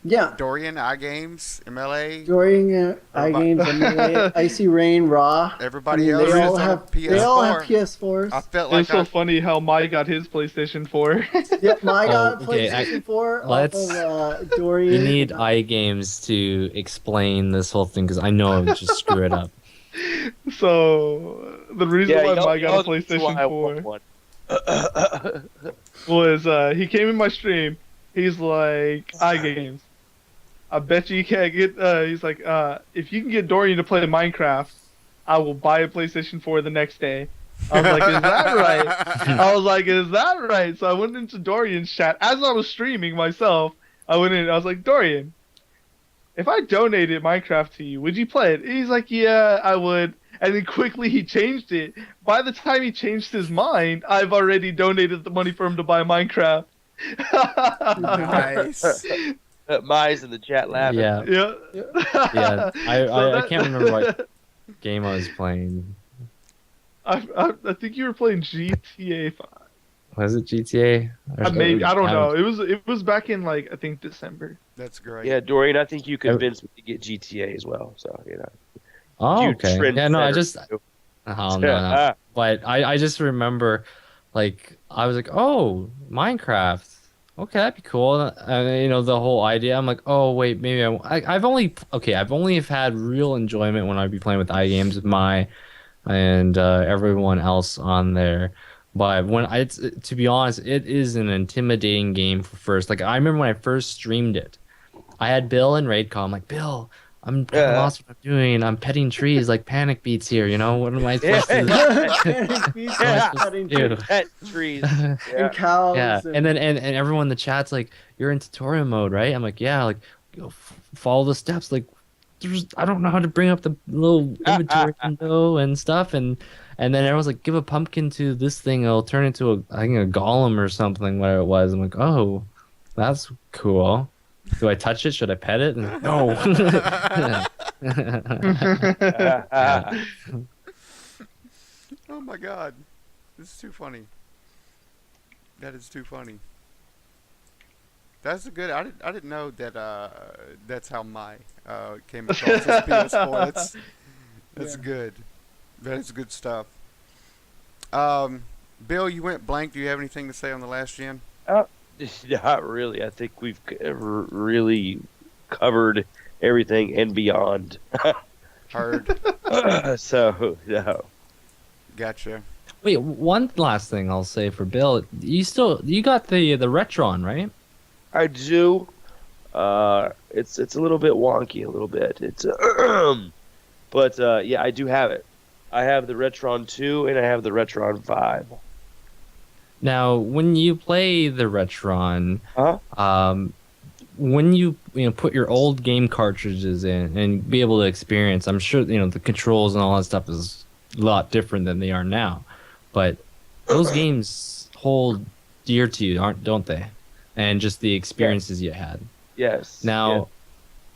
yeah. Dorian, iGames, MLA, Dorian, iGames, MLA, Icy Rain, Raw. everybody I mean, else they is all on have PS4. They all have PS4s. I felt It's like so funny how Mike got his PlayStation 4. Yep, my got okay, PlayStation 4 off let's- of Dorian. You need iGames to explain this whole thing because I know I would just screw it up. So the reason why y'all- Mike got a y'all- that's why I PlayStation want 4 was he came in my stream. He's like, iGames, I bet you can't get. He's like, if you can get Dorian to play Minecraft, I will buy a PlayStation 4 the next day. I was like, is that right? I was like, is that right? So I went into Dorian's chat as I was streaming myself. I went in. I was like, Dorian, if I donated Minecraft to you, would you play it? He's like, yeah, I would. And then quickly he changed it. By the time he changed his mind, I've already donated the money for him to buy Minecraft. nice. Mize in the chat laughing. Yeah, Yeah. yeah. I that- can't remember what game I was playing. I think you were playing GTA 5. Was it GTA? Maybe I don't know. It was back in I think December. That's great. Yeah, Dorian, I think you convinced me to get GTA as well. So Oh, You okay. Yeah, no, I trendsetter. just. Oh, no. But I just remember, I was like, oh, Minecraft. Okay, that'd be cool. The whole idea. I'm like, oh wait, maybe I've only have had real enjoyment when I'd be playing with iGames with and everyone else on there. But to be honest, it is an intimidating game for first. I remember when I first streamed it, I had Bill and Raidcall. I'm like, Bill, I'm lost what I'm doing. I'm petting trees like Panic Beats here. What am I supposed to do? Pet trees. And cows. Yeah, and then and everyone in the chat's like, you're in tutorial mode, right? I'm like, yeah, follow the steps. I don't know how to bring up the little inventory window and stuff, and then everyone's like, give a pumpkin to this thing, it'll turn into I think a golem or something. Whatever it was, I'm like, oh, that's cool. Do I touch it? Should I pet it? And, no. Oh my god, this is too funny. That is too funny. That's a good. I didn't know that. That's how my came across as PS4. That's good. That is good stuff. Bill, you went blank. Do you have anything to say on the last gen? Not really. I think we've really covered everything and beyond. Heard. So, no. Gotcha. Wait, one last thing I'll say for Bill. You got the Retron, right? I do. It's a little bit wonky, a little bit. It's but yeah, I do have it. I have the Retron 2 and I have the Retron 5. Now, when you play the Retron, Huh? when you put your old game cartridges in and be able to experience, I'm sure the controls and all that stuff is a lot different than they are now, but those games hold dear to you, don't they? And just the experiences you had. Yes. Now,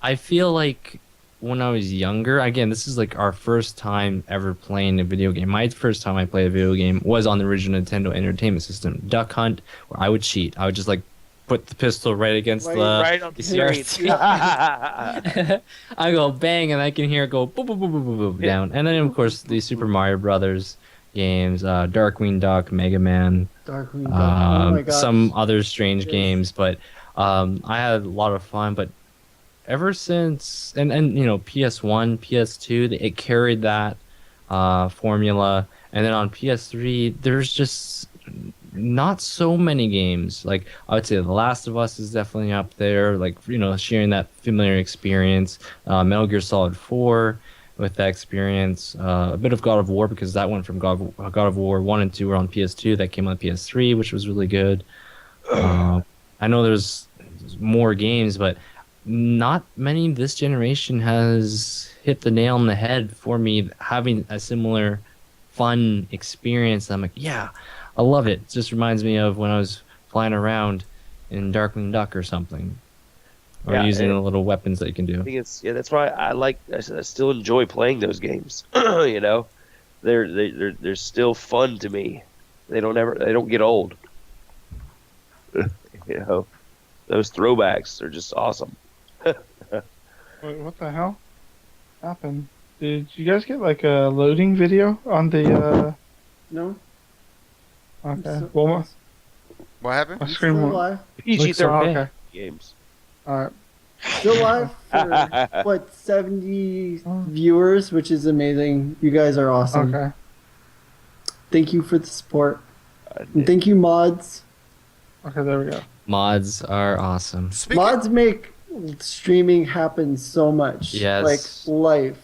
I feel like when I was younger, again, this is like our first time ever playing a video game. My first time I played a video game was on the original Nintendo Entertainment System, Duck Hunt, where I would cheat. I would just like put the pistol right against right on the CRT. I go bang, and I can hear it go boop, boop, boop, boop, boop, boop, down. And then, of course, the Super Mario Brothers games, Darkwing Duck, Mega Man, Darkwing Duck. Oh my gosh. some other strange Yes. games. But I had a lot of fun. But ever since, and PS1, PS2, it carried that formula. And then on PS3, there's just not so many games. Like, I would say The Last of Us is definitely up there, like, sharing that familiar experience. Metal Gear Solid 4 with that experience, a bit of God of War, because that went from God of War 1 and 2 were on PS2, that came on PS3, which was really good. I know there's more games, but not many this generation has hit the nail on the head for me, having a similar fun experience. I'm like, yeah, I love it. It just reminds me of when I was flying around in Darkwing Duck or something, or using the little weapons that you can do. I think that's why I still enjoy playing those games. They're still fun to me. They don't get old. Those throwbacks are just awesome. Wait, what the hell happened? Did you guys get like a loading video on the? No. Okay. So- Well, What happened? my Still screen went. live. PG-13 Okay. games. All right. Still live for what 70 viewers, which is amazing. You guys are awesome. Okay. Thank you for the support. And thank you, mods. Okay. There we go. Mods are awesome. Speaking, Mods make streaming happen so much. Yes. Like life.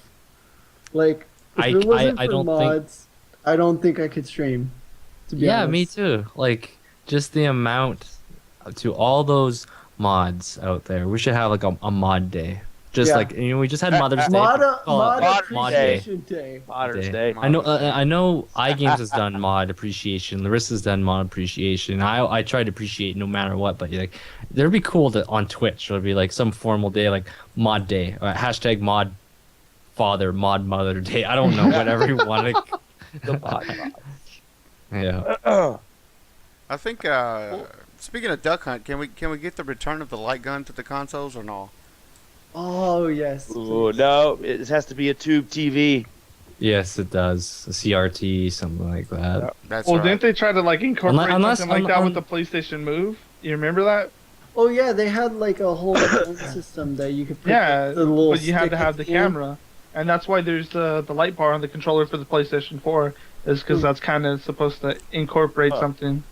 Like if it wasn't I for don't think- mods, I don't think I could stream. To be Yeah, honest. me too. Like, just the amount to all those mods out there. We should have like a mod day. Just Yeah. like we just had Mother's Day. Mod Call it Modern Mod Day. Appreciation Day. Father's Day. Day. I know. iGames has done mod appreciation. Larissa's done mod appreciation. I try to appreciate no matter what. But like, it'd be cool to on Twitch. It'd be like some formal day, like mod day, or hashtag mod father, mod mother day. I don't know, whatever you want to. Yeah. I think. Speaking of Duck Hunt, can we get the return of the light gun to the consoles or no? Oh yes. Ooh, please. no, it has to be a tube TV. Yes, it does. A CRT, something like that. That's Well, right. didn't they try to like incorporate Unless- something like that un- with the PlayStation Move? You remember that? Oh yeah, they had like a whole phone system that you could put Yeah, the little but you had to stick have the in. camera, and that's why there's the light bar on the controller for the PlayStation 4, is because that's kind of supposed to incorporate something.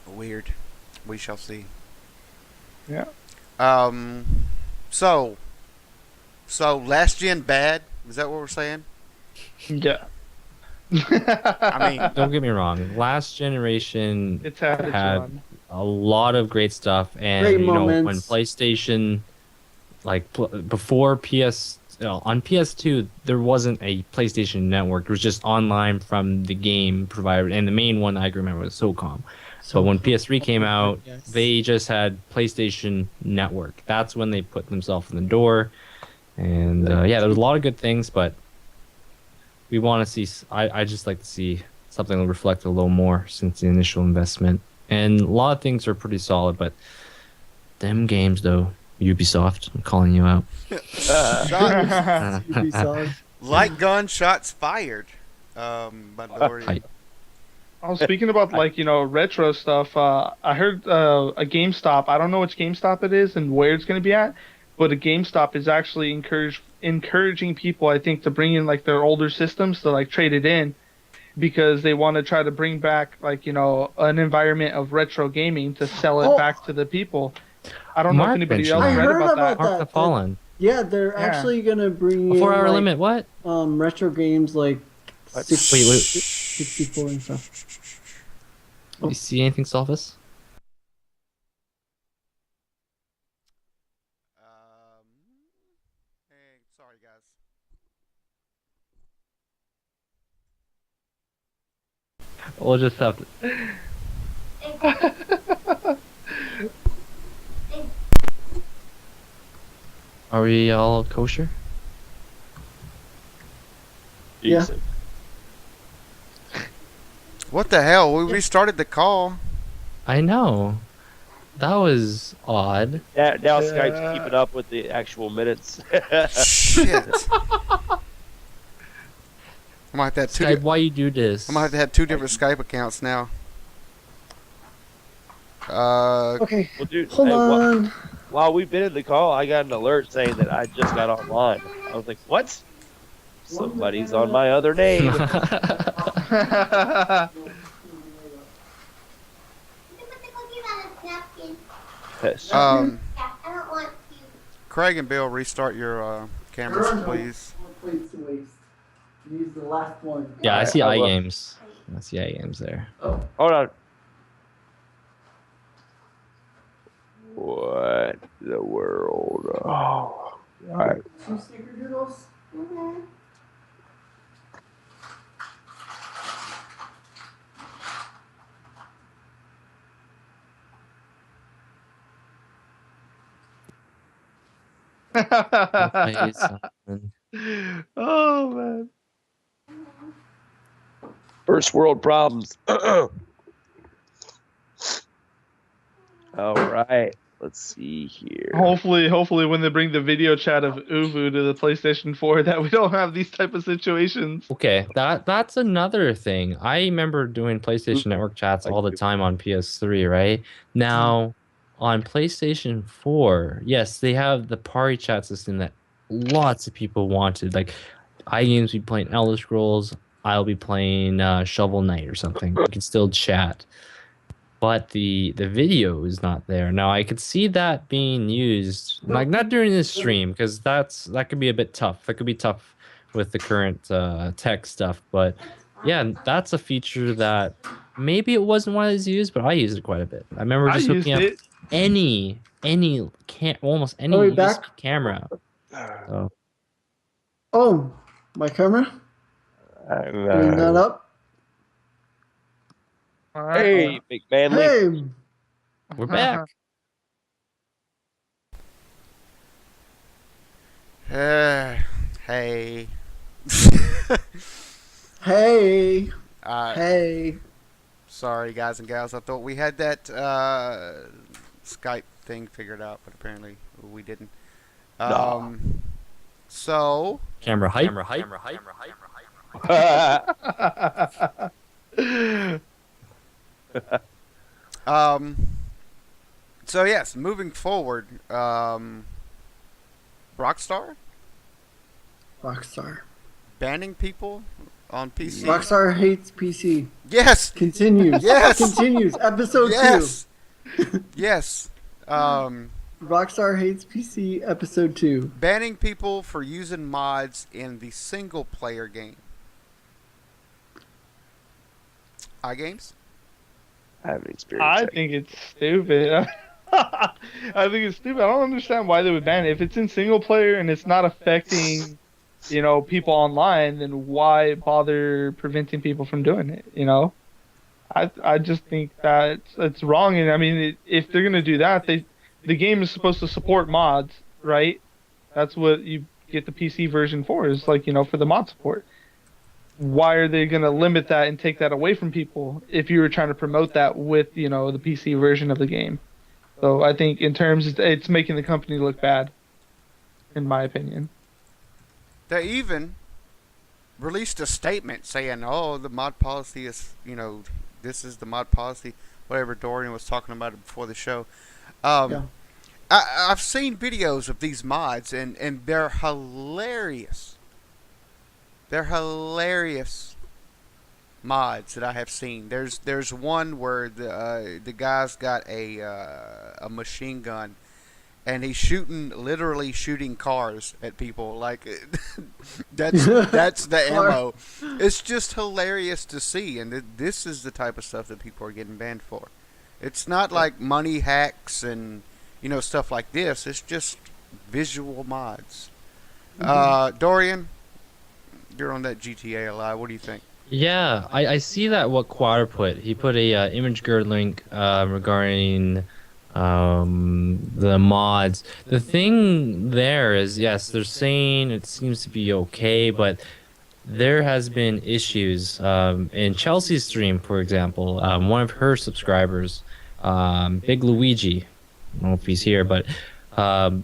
Weird. We shall see. Yeah. So last gen bad? Is that what we're saying? Yeah. I mean, Don't get me wrong. Last generation It's had its had run. a lot of great stuff, and Great when moments. PlayStation, like before on PS2, there wasn't a PlayStation Network. It was just online from the game provider, and the main one I remember was SOCOM. But when PS3 came out, Yes. they just had PlayStation Network. That's when they put themselves in the door. And yeah, there was a lot of good things, but we want to see. I just like to see something that reflect a little more since the initial investment. And a lot of things are pretty solid, but them games though, Ubisoft, I'm calling you out. Ubisoft. light gun shots fired. Mandalorian. Hype. Oh, speaking about retro stuff, I heard a GameStop. I don't know which GameStop it is and where it's going to be at, but a GameStop is actually encouraging people, I think, to bring in like their older systems to like trade it in, because they want to try to bring back an environment of retro gaming to sell it Oh. back to the people. I don't know if Mark anybody mentioned else I that. read heard about about that. Mark that. the Fallen. Yeah, they're Yeah. actually gonna bring A in 4-hour like, limit. What? retro games like What? 64 and stuff. You see anything, Solvis? Hey, sorry guys. We'll just have to. Are we all kosher? Yeah. Decent. What the hell? We restarted the call. I know. That was odd. Now Skype's keeping up with the actual minutes. Shit. I might have to have two. Skype, why you do this? I might have to have two different Skype accounts now. Okay, Well, dude, hold hey, on. while we've been in the call, I got an alert saying that I just got online. I was like, what? Somebody's on my other name. Craig and Bill, restart your cameras, please. Plates to waste. Use the last one. Yeah, I see I will. iGames. I see iGames there. Hold on. What the world? Oh, all right. 2 snickerdoodles? Okay, something. Oh man. First world problems. All right. Let's see here. Hopefully, when they bring the video chat of Uvu to the PlayStation 4, that we don't have these type of situations. Okay, that's another thing. I remember doing PlayStation Network chats all the time on PS3, right? Now, on PlayStation 4, yes, they have the party chat system that lots of people wanted. Like, iGames be playing Elder Scrolls, I'll be playing Shovel Knight or something. We can still chat. But the video is not there. Now I could see that being used, like not during this stream, because that could be a bit tough. That could be tough with the current tech stuff. But yeah, that's a feature that maybe it wasn't one of these used, but I used it quite a bit. I remember I just used hooking up it. almost any Are we used back? camera. So Oh, my camera? Bring that up. All right. Hey, McManly. Hey, we're back. Hey. hey, Uh, hey. Sorry, guys and gals. I thought we had that Skype thing figured out, but apparently we didn't. So, Camera hype. so yes, moving forward, Rockstar Rockstar. banning people on PC. Rockstar hates PC. Yes, Continues. Yes. Continues. Episode yes, yes. 2. Rockstar hates PC. Episode 2. Banning people for using mods in the single player game. iGames? I haven't experienced I that. think it's stupid. I think it's stupid. I don't understand why they would ban it. If it's in single player and it's not affecting, people online, then why bother preventing people from doing it? I just think that it's wrong. And I mean, if they're gonna do that, the game is supposed to support mods, right? That's what you get the PC version for, is like, for the mod support. Why are they going to limit that and take that away from people if you were trying to promote that with, the PC version of the game? So I think in terms, it's making the company look bad, in my opinion. They even released a statement saying, oh, the mod policy is, this is the mod policy, whatever Dorian was talking about it before the show. Yeah. I've seen videos of these mods, and they're hilarious. They're hilarious mods that I have seen. There's one where the guy's got a machine gun, and he's literally shooting cars at people. Like that's the ammo. It's just hilarious to see, and this is the type of stuff that people are getting banned for. It's not like money hacks and stuff like this. It's just visual mods. Dorian, you're on that GTA a lot. What do you think? Yeah, I see that what Quadra put. He put a image guard link regarding the mods. The thing there is, yes, they're saying it seems to be okay, but there has been issues. In Chelsea's stream, for example, one of her subscribers, Big Luigi, I don't know if he's here, but I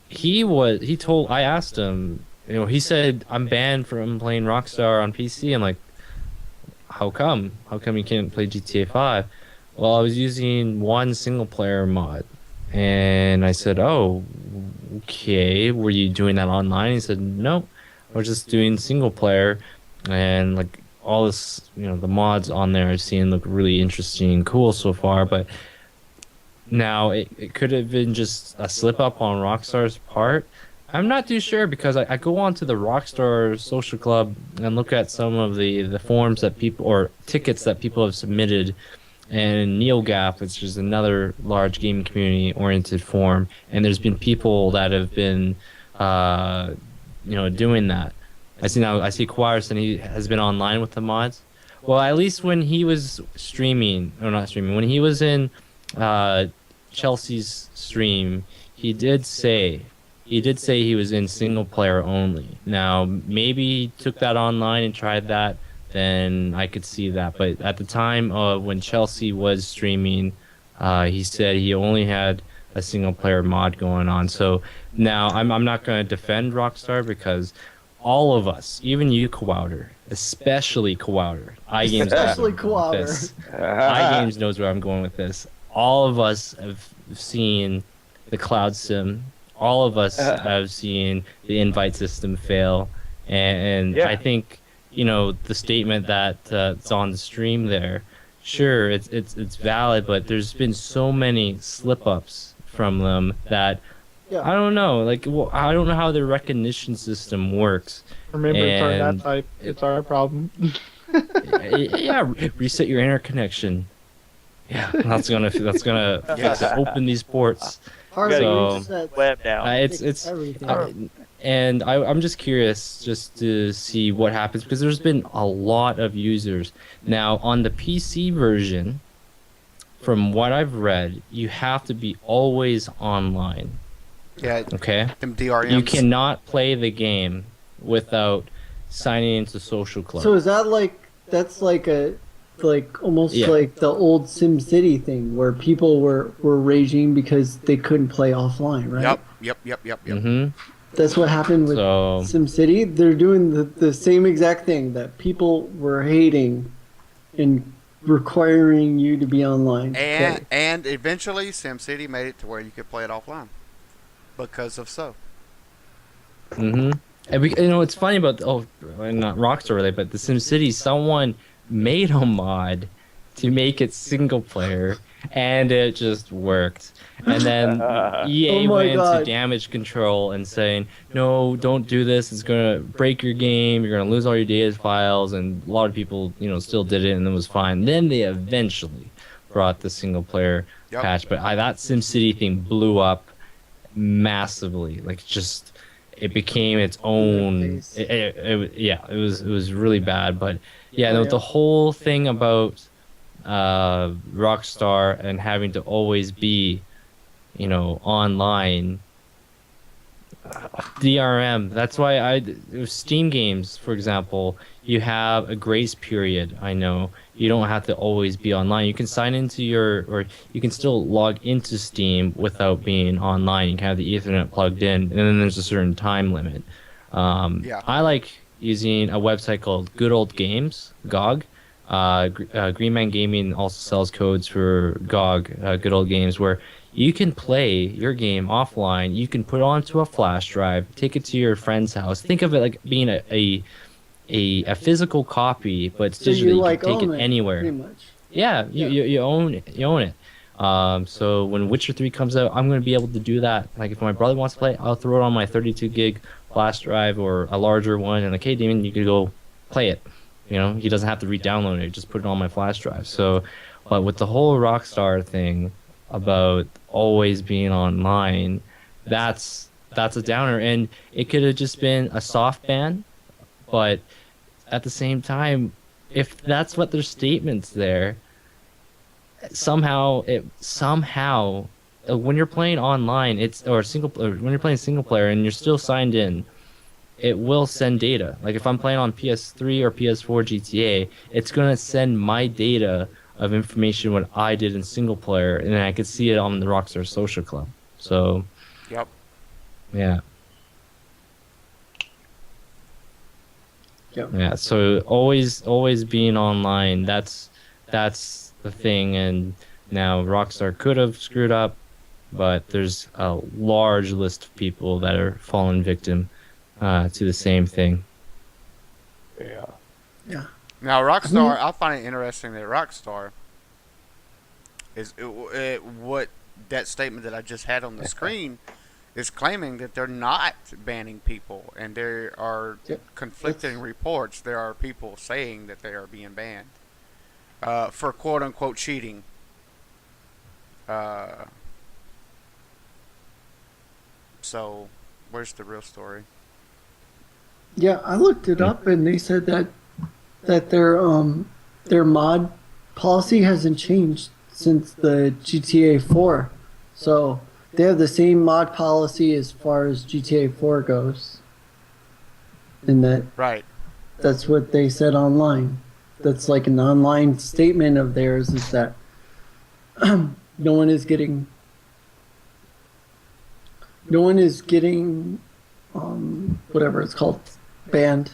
asked him, he said, I'm banned from playing Rockstar on PC. I'm like, how come? How come you can't play GTA 5? Well, I was using one single player mod. And I said, oh, okay. Were you doing that online? He said, no, I was just doing single player. And like all this, the mods on there I've seen look really interesting and cool so far. But now it could have been just a slip up on Rockstar's part. I'm not too sure because I go on to the Rockstar Social Club and look at some of the forums that people or tickets that people have submitted, and NeoGAF, which is another large gaming community oriented forum, and there's been people that have been doing that. I see Quaris, and he has been online with the mods. Well, at least when he was streaming, or not streaming, when he was in Chelsea's stream, he did say he was in single player only. Now, maybe he took that online and tried that, then I could see that. But at the time when Chelsea was streaming, he said he only had a single player mod going on. So now I'm not going to defend Rockstar because all of us, even you, Kowouter, especially Kowouter, iGames knows where I'm going with this. All of us have seen the cloud sim. All of us have seen the invite system fail, and I think the statement that it's on the stream there, sure, it's valid, but there's been so many slip ups from them that I don't know. Like, I don't know how their recognition system works. Remember, it's our that type. It's our problem. Reset your interconnection. Yeah, that's gonna fix it. Open these ports. Web now. It's and I'm just curious just to see what happens because there's been a lot of users now on the PC version. From what I've read, you have to be always online. Yeah. Okay. Them DRMs. You cannot play the game without signing into Social Club. So is that almost like the old SimCity thing where people were raging because they couldn't play offline, right? Yep. Mm-hmm. That's what happened with SimCity. They're doing the same exact thing that people were hating and requiring you to be online. And eventually SimCity made it to where you could play it offline because of so. Mm-hmm. And it's funny about not Rockstar related, but the SimCity, someone made a mod to make it single player, and it just worked. And then EA went into damage control and saying, no, don't do this. It's going to break your game. You're going to lose all your data files. And a lot of people, still did it, and it was fine. Then they eventually brought the single player patch. But that SimCity thing blew up massively. Like, just it became its own. It was really bad. But the whole thing about Rockstar and having to always be online, DRM. That's why Steam games, for example, you have a grace period. I know you don't have to always be online. You can sign into or you can still log into Steam without being online. You can have the Ethernet plugged in, and then there's a certain time limit. I like using a website called Good Old Games, GOG. Green Man Gaming also sells codes for GOG, Good Old Games, where you can play your game offline. You can put it onto a flash drive, take it to your friend's house. Think of it like being a physical copy, but it's digitally. You can take it anywhere. Pretty much. Yeah, you own it. You own it. So when Witcher 3 comes out, I'm going to be able to do that. Like if my brother wants to play, I'll throw it on my 32 gig flash drive or a larger one, and like, hey, Damon, you could go play it. You know, he doesn't have to re-download it; just put it on my flash drive. So, but with the whole Rockstar thing about always being online, that's a downer, and it could have just been a soft ban. But at the same time, if that's what their statements there, somehow when you're playing online, when you're playing single player and you're still signed in, it will send data. Like if I'm playing on PS3 or PS4 GTA, it's gonna send my data of information what I did in single player, and I could see it on the Rockstar Social Club. So, Yep. yeah. Yep. Yeah, so always being online, that's the thing. And now Rockstar could have screwed up, but there's a large list of people that are fallen victim to the same thing. Yeah. Yeah. Now, Rockstar, I find it interesting that Rockstar is what that statement that I just had on the screen is claiming that they're not banning people, and there are conflicting reports. There are people saying that they are being banned for quote unquote cheating. So, where's the real story? Yeah, I looked it up, and they said that their mod policy hasn't changed since the GTA 4. So they have the same mod policy as far as GTA 4 goes. And Right. that's what they said online. That's like an online statement of theirs, is that no one is getting whatever it's called, banned.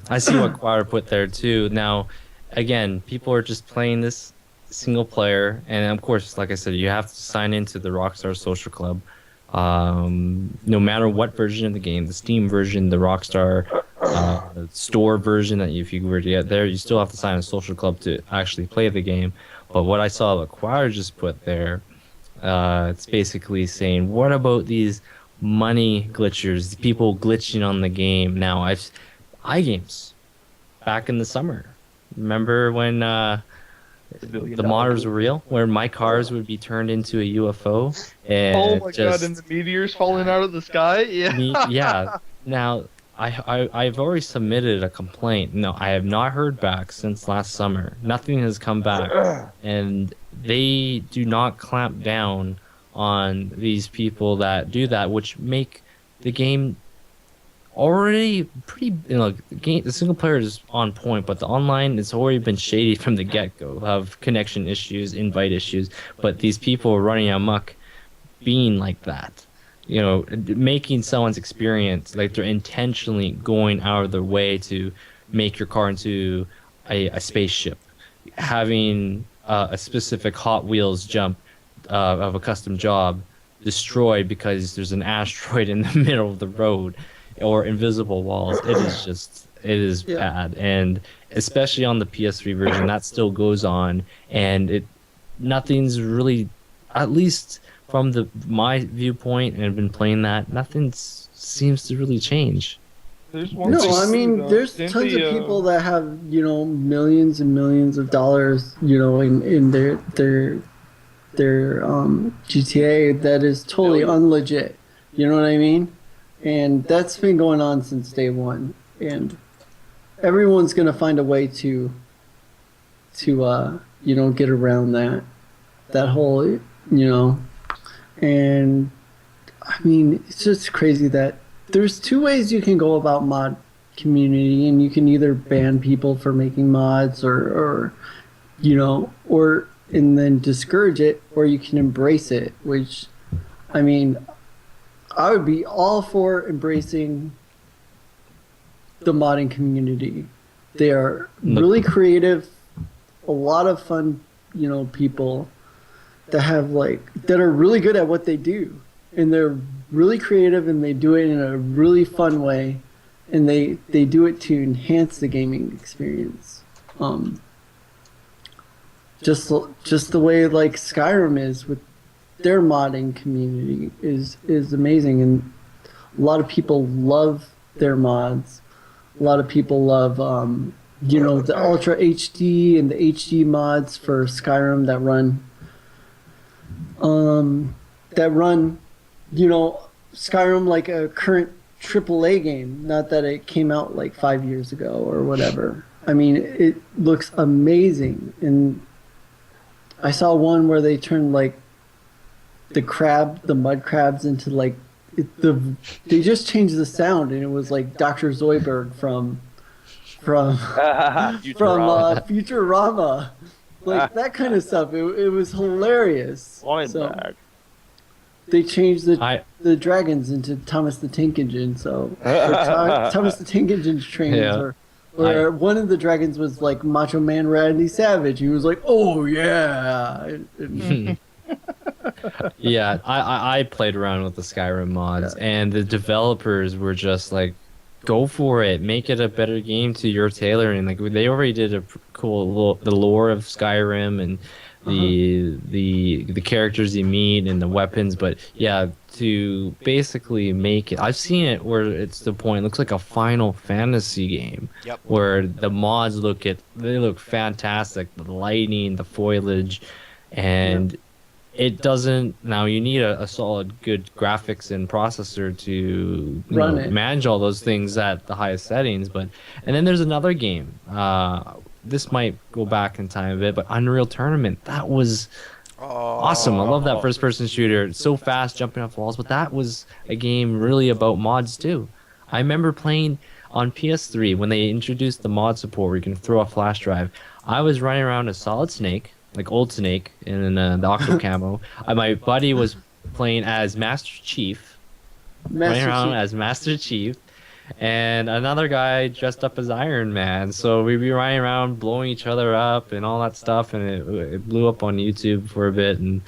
I see what Quire put there too. Now, again, people are just playing this single player, and of course, like I said, you have to sign into the Rockstar Social Club. No matter what version of the game, the Steam version, the Rockstar store version, that if you were to get there, you still have to sign a social club to actually play the game. But what I saw what Quire just put there, it's basically saying, what about these money glitchers, the people glitching on the game? Now, iGames back in the summer. Remember when the modders were real, where my cars would be turned into a UFO? And Oh my god, and the meteors falling out of the sky? Yeah. yeah. Now, I've already submitted a complaint. No, I have not heard back since last summer. Nothing has come back. And they do not clamp down on these people that do that, which make the game already pretty, the single player is on point, but the online, it's already been shady from the get-go of connection issues, invite issues. But these people are running amok being like that, making someone's experience, like they're intentionally going out of their way to make your car into a spaceship, having a specific Hot Wheels jump of a custom job destroyed because there's an asteroid in the middle of the road, or invisible walls. It is bad. And especially on the PS3 version, that still goes on, and nothing's really, at least from my viewpoint, and I've been playing that, nothing seems to really change. There's one No, thing I mean, too, though. there's Didn't tons of they, people that have, millions and millions of dollars, in their GTA that is totally unlegit. You know what I mean? And that's been going on since day one. And everyone's gonna find a way to get around that whole, and I mean, it's just crazy that there's two ways you can go about mod community, and you can either ban people for making mods or and then discourage it, or you can embrace it, which, I mean, I would be all for embracing the modding community. They are really creative, a lot of fun, people that are really good at what they do, and they're really creative, and they do it in a really fun way, and they do it to enhance the gaming experience. just the way like Skyrim is with their modding community is amazing, and a lot of people love their mods. A lot of people love the Ultra HD and the HD mods for Skyrim that run Skyrim like a current AAA game. Not that it came out like 5 years ago or whatever. I mean, it looks amazing, and I saw one where they turned like the mud crabs into like they just changed the sound, and it was like Dr. Zoidberg from Futurama, like that kind of stuff. It was hilarious. So they changed the dragons into Thomas the Tank Engine. So Thomas the Tank Engine's trains where one of the dragons was like Macho Man Randy Savage. He was like, "Oh yeah." Yeah, I played around with the Skyrim mods, and the developers were just like, go for it, make it a better game to your tailoring. Like they already did a cool the lore of Skyrim and the characters you meet and the weapons, but yeah, to basically make it, I've seen it where it's the point, it looks like a Final Fantasy game. Yep. Where the mods look fantastic, the lighting, the foliage, and it doesn't. Now you need a solid, good graphics and processor to manage all those things at the highest settings. And then there's another game. This might go back in time a bit, but Unreal Tournament, that was awesome. I love that first-person shooter. It's so fast, jumping off walls. But that was a game really about mods too. I remember playing on PS3 when they introduced the mod support where you can throw a flash drive. I was running around as Solid Snake, like old Snake in the Octo camo. My buddy was playing as Master Chief, as Master Chief, and another guy dressed up as Iron Man. So we'd be running around blowing each other up and all that stuff, and it blew up on YouTube for a bit. And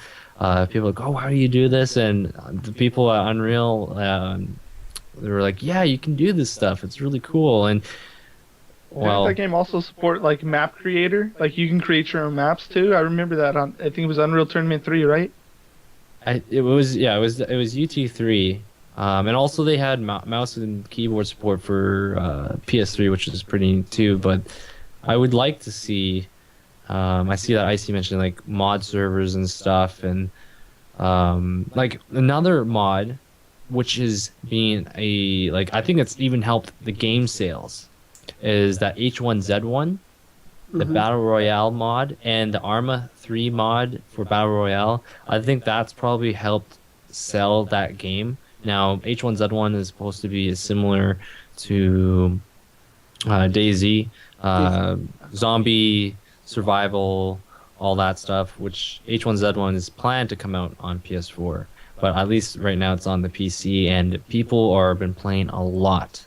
people were like, "Oh, how do you do this?" And the people at Unreal, they were like, "Yeah, you can do this stuff. It's really cool." And Didn't that game also support like map creator? Like you can create your own maps too. I remember that on, I think it was Unreal Tournament 3, right? It was UT3, and also they had mouse and keyboard support for PS3, which is pretty neat too. But I would like to see. I see that Icy mentioned like mod servers and stuff, and like another mod, which is being I think it's even helped the game sales, is that H1Z1, the Battle Royale mod, and the Arma 3 mod for Battle Royale. I think that's probably helped sell that game. Now, H1Z1 is supposed to be similar to DayZ, zombie survival, all that stuff, which H1Z1 is planned to come out on PS4. But at least right now it's on the PC, and people have been playing a lot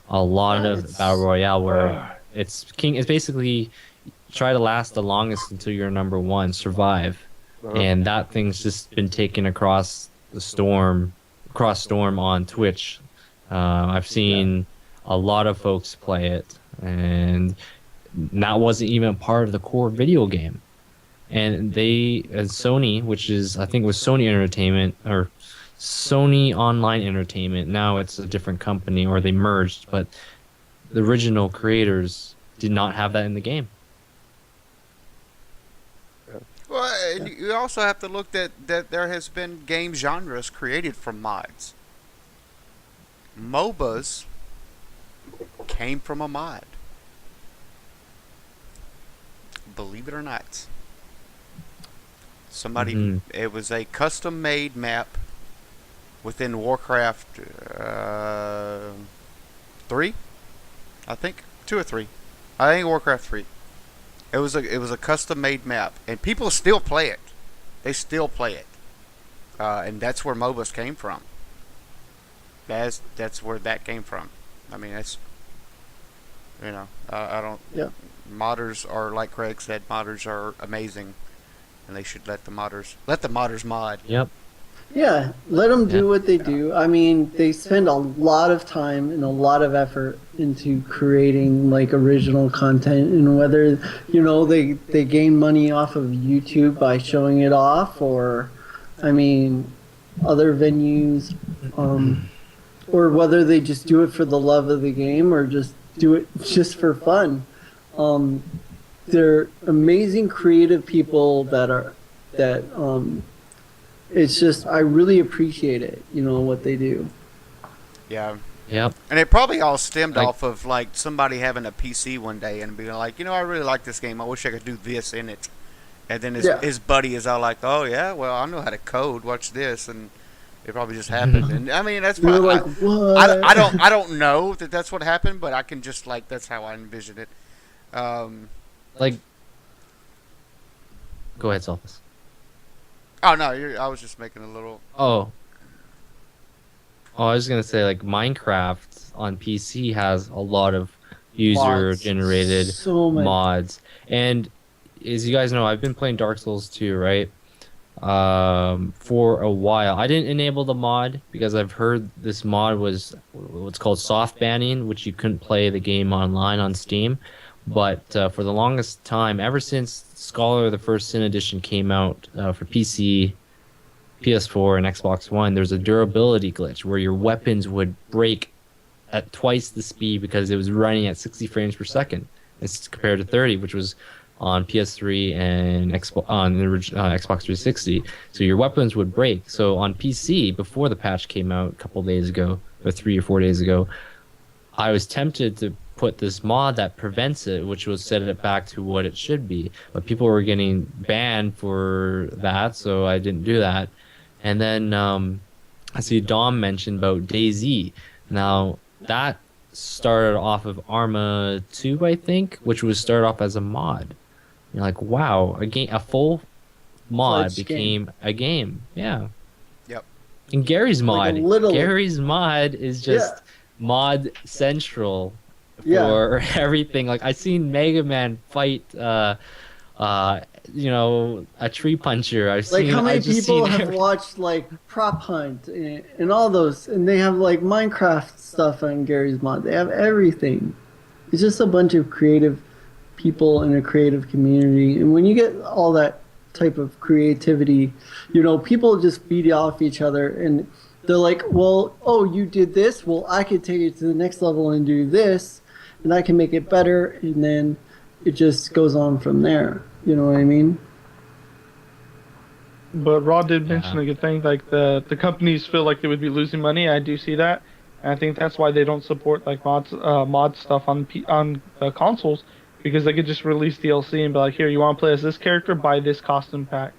of Battle Royale, where it's basically try to last the longest until you're number one, survive. And that thing's just been taken across Storm on Twitch. I've seen a lot of folks play it, and that wasn't even part of the core video game. And Sony, which is, I think it was Sony Entertainment, or Sony Online Entertainment, now it's a different company, or they merged, but the original creators did not have that in the game. Well, and you also have to look that there has been game genres created from mods. MOBAs came from a mod. Believe it or not. It was a custom-made map within Warcraft 3, I think 2 or 3. I think Warcraft 3. It was a custom-made map, and people still play it. They still play it, and that's where MOBAs came from. That's where that came from. I mean, that's I don't. Yeah. Modders are, like Craig said, modders are amazing, and they should let the modders mod. Yep. Yeah, let them do Yeah. what they do. I mean, they spend a lot of time and a lot of effort into creating like original content, and whether they gain money off of YouTube by showing it off, or I mean, other venues, or whether they just do it for the love of the game or just do it just for fun. Um, they're amazing creative people that it's just I really appreciate it, what they do. Yeah. Yep. And it probably all stemmed Like- off of like somebody having a PC one day and being like, I really like this game. I wish I could do this in it. And then his buddy is all like, oh yeah, well I know how to code. Watch this, and it probably just happened. And I mean that's You're probably like, what? I don't know that that's what happened, but I can just like that's how I envision it. Like, go ahead, Selfus. Oh no, I was just making a little. Oh, I was gonna say like Minecraft on PC has a lot of user-generated So many. mods, and as you guys know, I've been playing Dark Souls 2, right? For a while. I didn't enable the mod because I've heard this mod was what's called soft banning, which you couldn't play the game online on Steam. But for the longest time, ever since Scholar the First Sin Edition came out for PC, PS4, and Xbox One, there's a durability glitch where your weapons would break at twice the speed because it was running at 60 frames per second. It's compared to 30, which was on PS3 and on the Xbox 360. So your weapons would break. So on PC, before the patch came out a couple days ago, or 3 or 4 days ago, I was tempted to put this mod that prevents it, which will set it back to what it should be. But people were getting banned for that, so I didn't do that. And then I see Dom mentioned about DayZ. Now, that started off of Arma 2, I think, which was started off as a mod. You're like, wow, a full mod Fledged became a game. Yeah. Yep. And Gary's Like mod. a little- Gary's mod is just mod central Yeah. for everything. Like I seen Mega Man fight a tree puncher. Like how many people have watched like Prop Hunt and all those, and they have like Minecraft stuff on Gary's mod. They have everything. It's just a bunch of creative people in a creative community, and when you get all that type of creativity, people just feed off each other, and they're like, well, oh, you did this, well, I could take it to the next level and do this, and I can make it better, and then it just goes on from there. You know what I mean? But Rod did mention a good thing, like the companies feel like they would be losing money. I do see that, and I think that's why they don't support like mod stuff on consoles, because they could just release DLC and be like, here, you want to play as this character, buy this costume pack.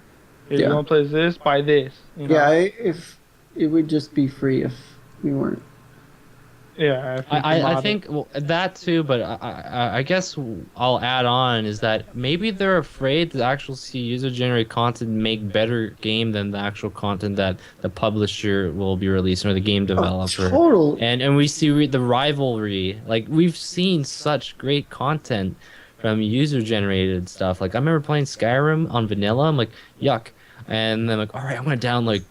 Here, you want to play as this, buy this. Yeah, if it would just be free if we weren't. Yeah, I think that too, but I guess I'll add on is that maybe they're afraid to actually see user-generated content make better game than the actual content that the publisher will be releasing or the game developer. Totally. And we see the rivalry. Like we've seen such great content from user-generated stuff. Like I remember playing Skyrim on vanilla. I'm like, yuck. And then like, all right, I'm gonna download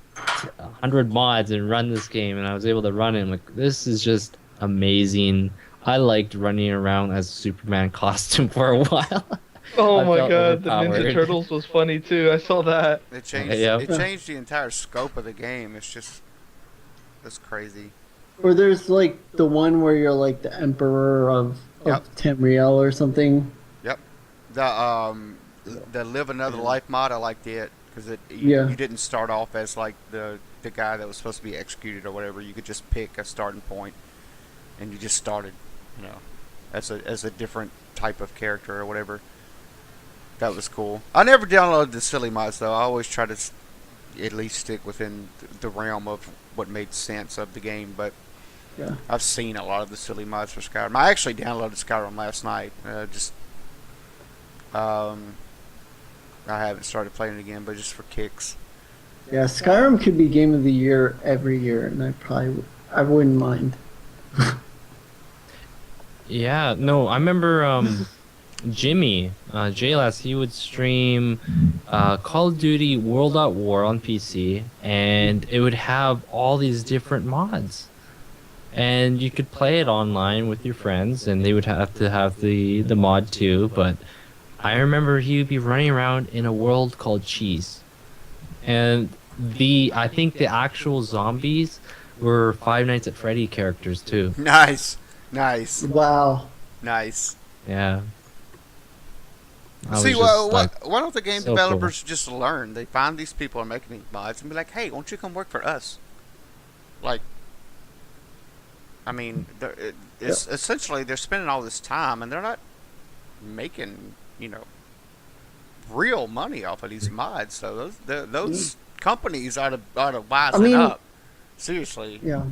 100 mods and run this game, and I was able to run it. I'm like, this is just amazing. I liked running around as a Superman costume for a while. Oh I my felt god, the overpowered. Ninja Turtles was funny too. I saw that. It changed. Yeah. It changed the entire scope of the game. That's crazy. Or there's like the one where you're like the emperor of Tamriel or something. Yep. The Live Another Life mod, I liked it because Yeah. you didn't start off as like the guy that was supposed to be executed or whatever. You could just pick a starting point, and you just started, as a different type of character or whatever. That was cool. I never downloaded the silly mods though. I always try to at least stick within the realm of what made sense of the game. But Yeah. I've seen a lot of the silly mods for Skyrim. I actually downloaded Skyrim last night. I haven't started playing it again, but just for kicks. Yeah, Skyrim could be game of the year every year, and I wouldn't mind. Yeah, no, I remember Jimmy, JLAS, he would stream Call of Duty World at War on PC, and it would have all these different mods. And you could play it online with your friends, and they would have to have the mod too. But I remember he would be running around in a world called Cheese, and I think the actual zombies were Five Nights at Freddy characters too. Nice. Nice. Wow. Nice. Yeah. I See, was just like, why don't the game so developers just learn? They find these people are making these mods and be like, hey, won't you come work for us? Like, I mean, it's essentially they're spending all this time and they're not making, real money off of these mods. So those companies ought to wisen up. Seriously. Yeah.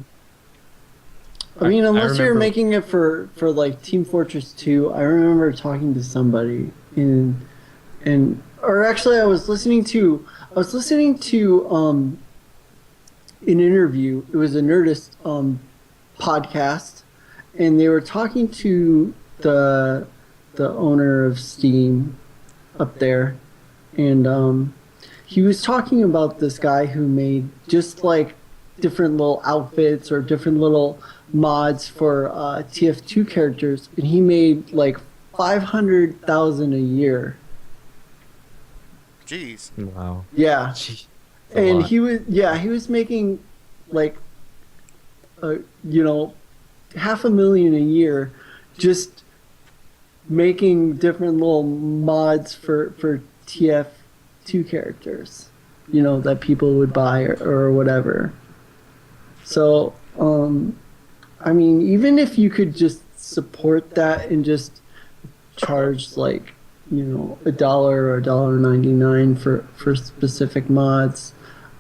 I mean, unless you're remember- making it for like Team Fortress 2, I remember talking to somebody or actually I was listening to an interview. It was a Nerdist podcast, and they were talking to the owner of Steam up there, and he was talking about this guy who made just like different little outfits or different little mods for TF2 characters, and he made like 500,000 a year. Jeez. wow. Yeah, Jeez, that's a and lot. he was making like $500,000 a year just making different little mods for TF2 characters, that people would buy or whatever. So, I mean, even if you could just support that and just charge like, $1 or $1.99 for specific mods,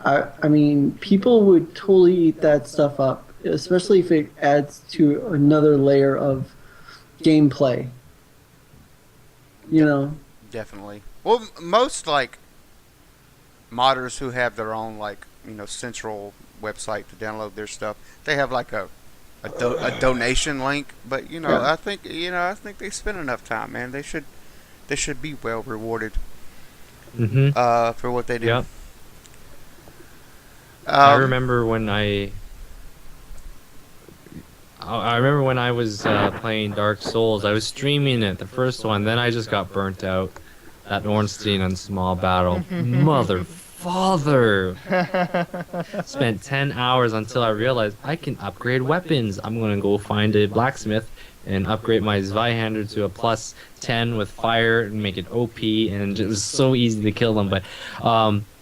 I mean, people would totally eat that stuff up, especially if it adds to another layer of gameplay. Definitely. Well, most like modders who have their own central website to download their stuff, they have like a donation link. But Yeah. I think they spend enough time, man. They should be well rewarded for what they do. Yep. I remember when I was playing Dark Souls. I was streaming it, the first one. Then I just got burnt out. That Ornstein on Small Battle, mother father. Spent 10 hours until I realized I can upgrade weapons. I'm gonna go find a blacksmith and upgrade my Zweihander to a plus 10 with fire and make it OP. And it was so easy to kill them. But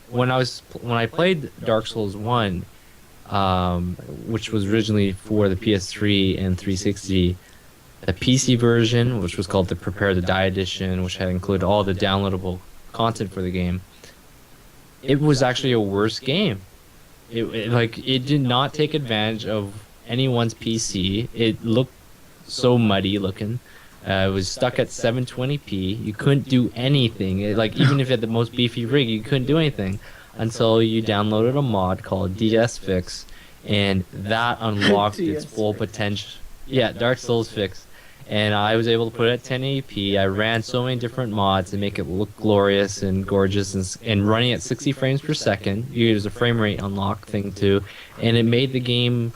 when I played Dark Souls 1. Which was originally for the PS3 and 360. The PC version, which was called the Prepare to Die edition, which had included all the downloadable content for the game. It was actually a worse game. It did not take advantage of anyone's PC. It looked so muddy looking. It was stuck at 720p. You couldn't do anything. Even if you had the most beefy rig, you couldn't do anything until you downloaded a mod called DS Fix, and that unlocked its full potential. Yeah, Dark Souls Fix. And I was able to put it at 1080p. I ran so many different mods to make it look glorious and gorgeous, and running at 60 frames per second. You use a frame rate unlock thing too, and it made the game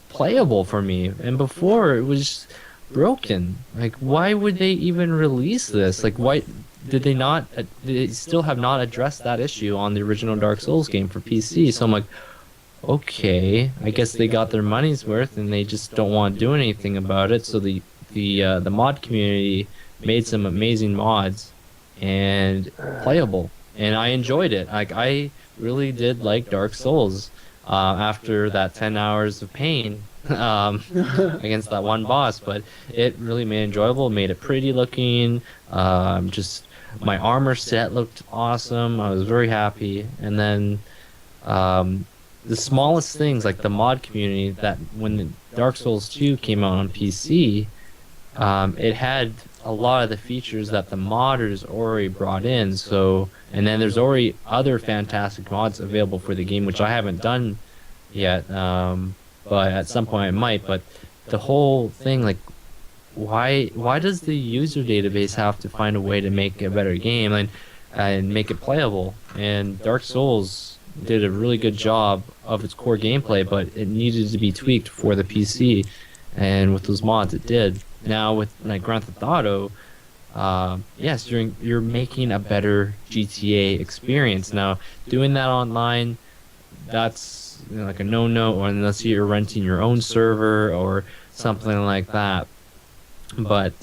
playable for me. And before, it was broken. Why would they even release this? Why did they not? They still have not addressed that issue on the original Dark Souls game for PC. So I'm like, okay, I guess they got their money's worth, and they just don't want to do anything about it. So the mod community made some amazing mods and playable, and I enjoyed it. I really did like Dark Souls after that 10 hours of pain against that one boss, but it really made it enjoyable, made it pretty looking. Just my armor set looked awesome. I was very happy. And then the smallest things, like the mod community, that when the Dark Souls 2 came out on PC, it had a lot of the features that the modders already brought in. So, and then there's already other fantastic mods available for the game, which I haven't done yet, but at some point I might. But the whole thing, why does the user database have to find a way to make a better game? And and make it playable. And Dark Souls did a really good job of its core gameplay, but it needed to be tweaked for the PC, and with those mods, it did. Now with like Grand Theft Auto, yes, you're making a better GTA experience. Now doing that online, that's like a no-no, or unless you're renting your own server or something like that. But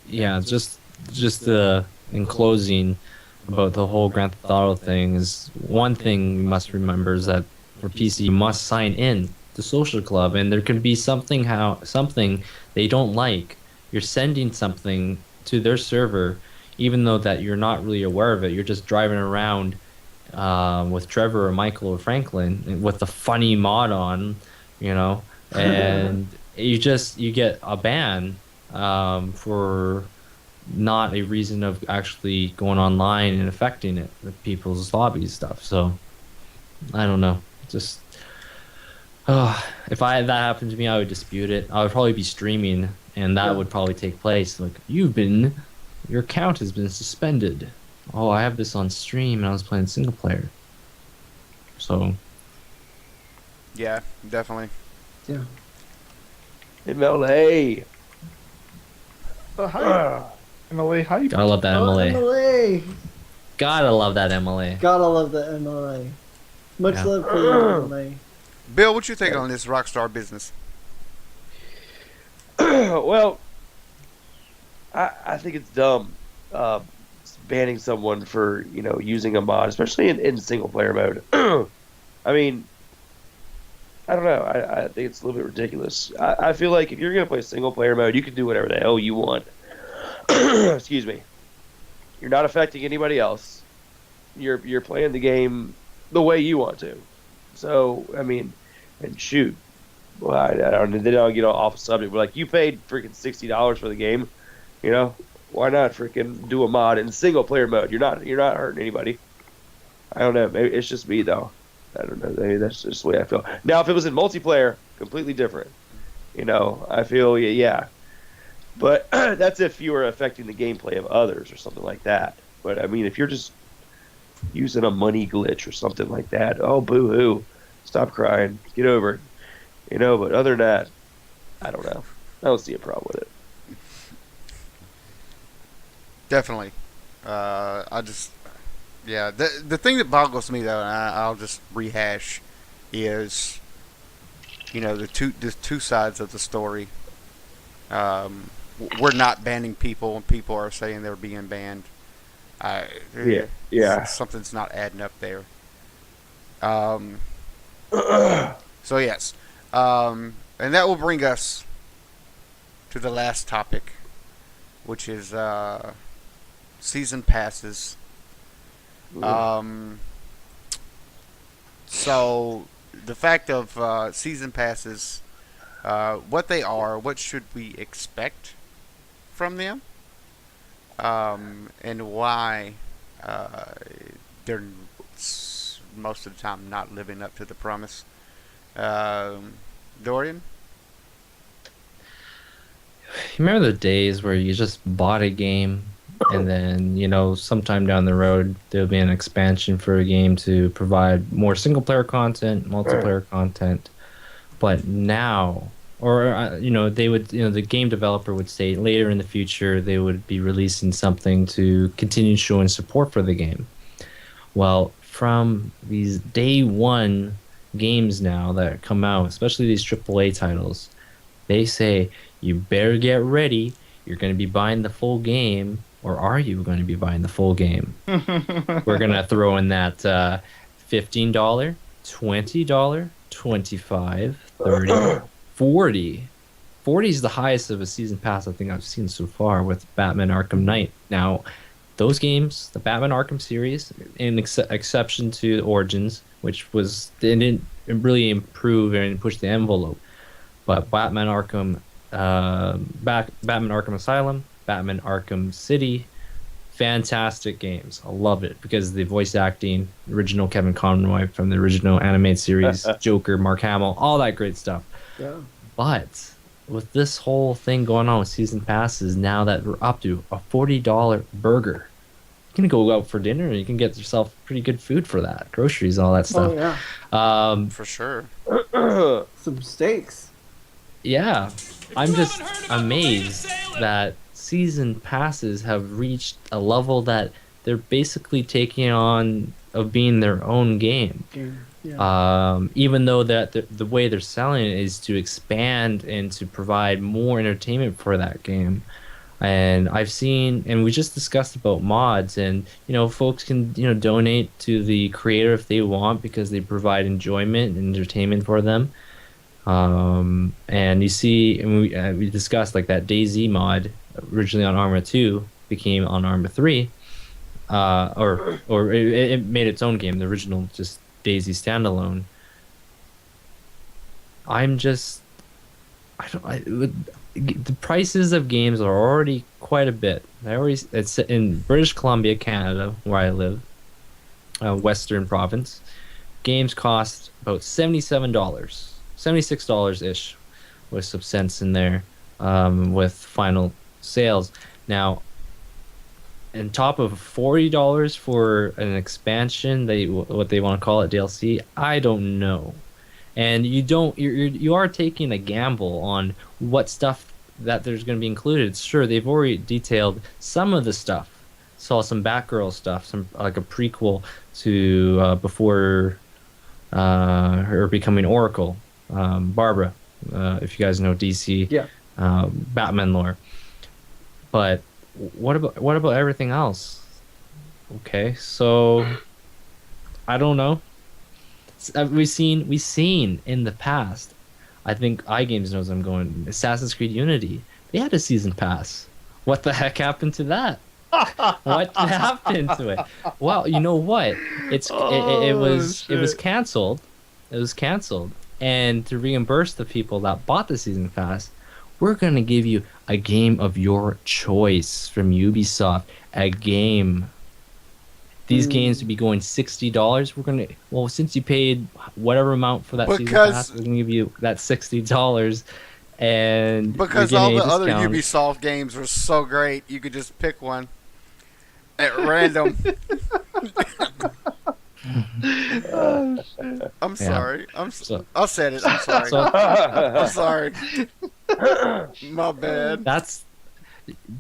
yeah, just in closing about the whole Grand Theft Auto thing is one thing we must remember is that for PC you must sign in to Social Club, and there can be something they don't like. You're sending something to their server, even though that you're not really aware of it. You're just driving around with Trevor or Michael or Franklin with the funny mod on, and you get a ban for not a reason of actually going online and affecting it with people's lobby stuff. So I don't know. Just if that happened to me, I would dispute it. I would probably be streaming, and that would probably take place. Like, your account has been suspended. Oh, I have this on stream, and I was playing single player. So Yeah, definitely. Yeah. MLA. So hi, Emily. How you? gotta love that MLA. MLA. Gotta love that MLA. Gotta love the MLA. Much Yeah. love for you, MLA. Bill, what you think on this Rockstar business? Well, I think it's dumb banning someone for using a mod, especially in single player mode. I mean, I don't know. I think it's a little bit ridiculous. I feel like if you're gonna play single player mode, you can do whatever the hell you want. Excuse me. You're not affecting anybody else. You're playing the game the way you want to. So I mean, and shoot. Well, I don't. Then I'll get off subject. But like, you paid freaking $60 for the game. Why not freaking do a mod in single player mode? You're not hurting anybody. I don't know. Maybe it's just me though. I don't know. Maybe that's just the way I feel. Now, if it was in multiplayer, completely different. I feel yeah. But that's if you were affecting the gameplay of others or something like that. But I mean, if you're just using a money glitch or something like that, oh boo-hoo, stop crying, get over it. But other than that, I don't know. I don't see a problem with it. Definitely. The thing that boggles me though, and I'll just rehash, is the two sides of the story. We're not banning people, and people are saying they're being banned. Yeah. Something's not adding up there. So yes, and that will bring us to the last topic, which is season passes. So the fact of season passes, what they are, what should we expect from them, and why they're most of the time not living up to the promise. Dorian? Remember the days where you just bought a game and then, sometime down the road, there'll be an expansion for a game to provide more single player content, multiplayer content. But now, or, they would, the game developer would say later in the future, they would be releasing something to continue showing support for the game. Well, from these day one games now that come out, especially these AAA titles, they say, you better get ready. You're going to be buying the full game, or are you going to be buying the full game? We're going to throw in that $15, $20, $25, $30, $40. 40 is the highest of a season pass I think I've seen so far with Batman Arkham Knight. Now, those games, the Batman Arkham series, in exception to Origins, which they didn't really improve and push the envelope, but Batman Arkham Asylum, Batman Arkham City, fantastic games. I love it because the voice acting, original Kevin Conroy from the original animated series, Joker, Mark Hamill, all that great stuff. Yeah. But with this whole thing going on with season passes, now that we're up to a $40 burger, can go out for dinner and you can get yourself pretty good food for that, groceries, all that stuff. Oh For sure. yeah, some steaks. Yeah, I'm just amazed that season passes have reached a level that they're basically taking on of being their own game. Yeah. Even though that the way they're selling it is to expand and to provide more entertainment for that game. And I've seen, and we just discussed about mods, and folks can donate to the creator if they want because they provide enjoyment and entertainment for them. And you see, and we discussed like that DayZ mod originally on Arma 2 became on Arma 3, or it made its own game, the original just DayZ standalone. The prices of games are already quite a bit. It's in British Columbia, Canada, where I live, Western Province. Games cost about $77, $76 ish, with some cents in there, with final sales. Now, on top of $40 for an expansion, what they want to call it, DLC, I don't know. And you are taking a gamble on what stuff that there's going to be included. Sure, they've already detailed some of the stuff. Saw some Batgirl stuff, some like a prequel to before her becoming Oracle, Barbara, if you guys know DC, Yeah. Batman lore. But what about everything else? Okay, so I don't know. We've seen in the past. I think iGames knows I'm going. Assassin's Creed Unity. They had a season pass. What the heck happened to that? What happened to it? Well, you know what? It was canceled. It was canceled. And to reimburse the people that bought the season pass, we're gonna give you a game of your choice from Ubisoft. A game. These games would be going $60. Since you paid whatever amount for that season pass, we're gonna give you that $60, and because all the other Ubisoft games were so great, you could just pick one at random. Oh, shit. I'm sorry. I said it. I'm sorry. I'm sorry. My bad.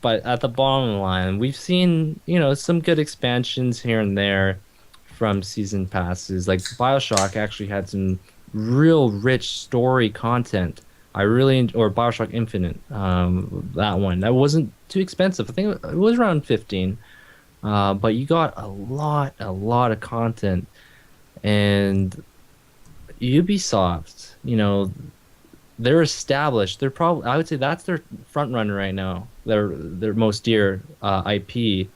But at the bottom line, we've seen, some good expansions here and there from season passes. Like BioShock actually had some real rich story content. Or BioShock Infinite, that one. That wasn't too expensive. I think it was around 15. But you got a lot of content. And Ubisoft, they're established. I would say that's their front runner right now. Their most dear IP,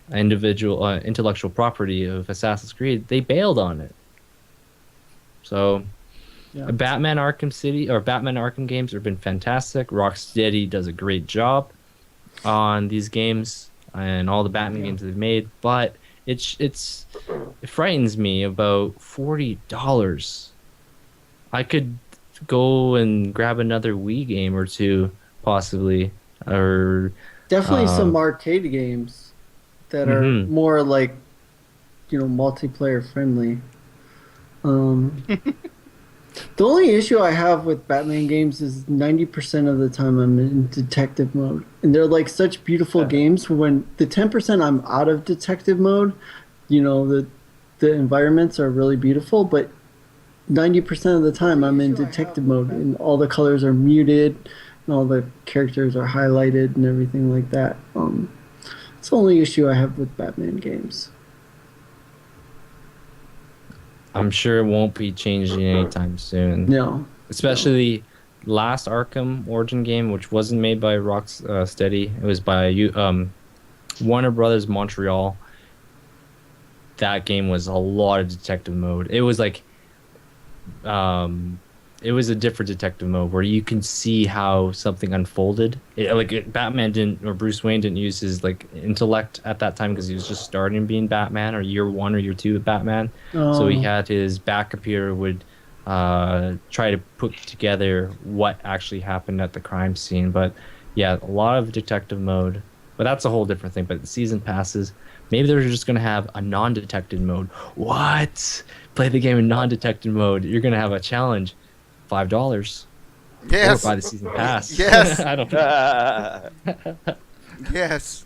intellectual property of Assassin's Creed. They bailed on it. So, Yeah. Batman Arkham City or Batman Arkham games have been fantastic. Rocksteady does a great job on these games and all the Batman games they've made. But it frightens me about $40. I could go and grab another Wii game or two, possibly, or Definitely some arcade games that are more like, multiplayer friendly. The only issue I have with Batman games is 90% of the time I'm in detective mode, and they're like such beautiful games. When the 10% I'm out of detective mode, the environments are really beautiful, but 90% of the time I'm in detective mode and all the colors are muted and all the characters are highlighted and everything like that. It's the only issue I have with Batman games. I'm sure it won't be changing anytime soon. No. Especially last Arkham Origin game, which wasn't made by Rocksteady. It was by Warner Brothers Montreal. That game was a lot of detective mode. It was like it was a different detective mode where you can see how something unfolded. Batman didn't, or Bruce Wayne didn't use his intellect at that time because he was just starting being Batman, or year 1 or year 2 of Batman. So he had his back computer would try to put together what actually happened at the crime scene. But yeah, a lot of detective mode. But that's a whole different thing. But the season passes, maybe they're just gonna have a non-detected mode. What? Play the game in non-detected mode. You're gonna have a challenge, $5. Yes. Or buy the season pass. Yes. I don't know. Yes.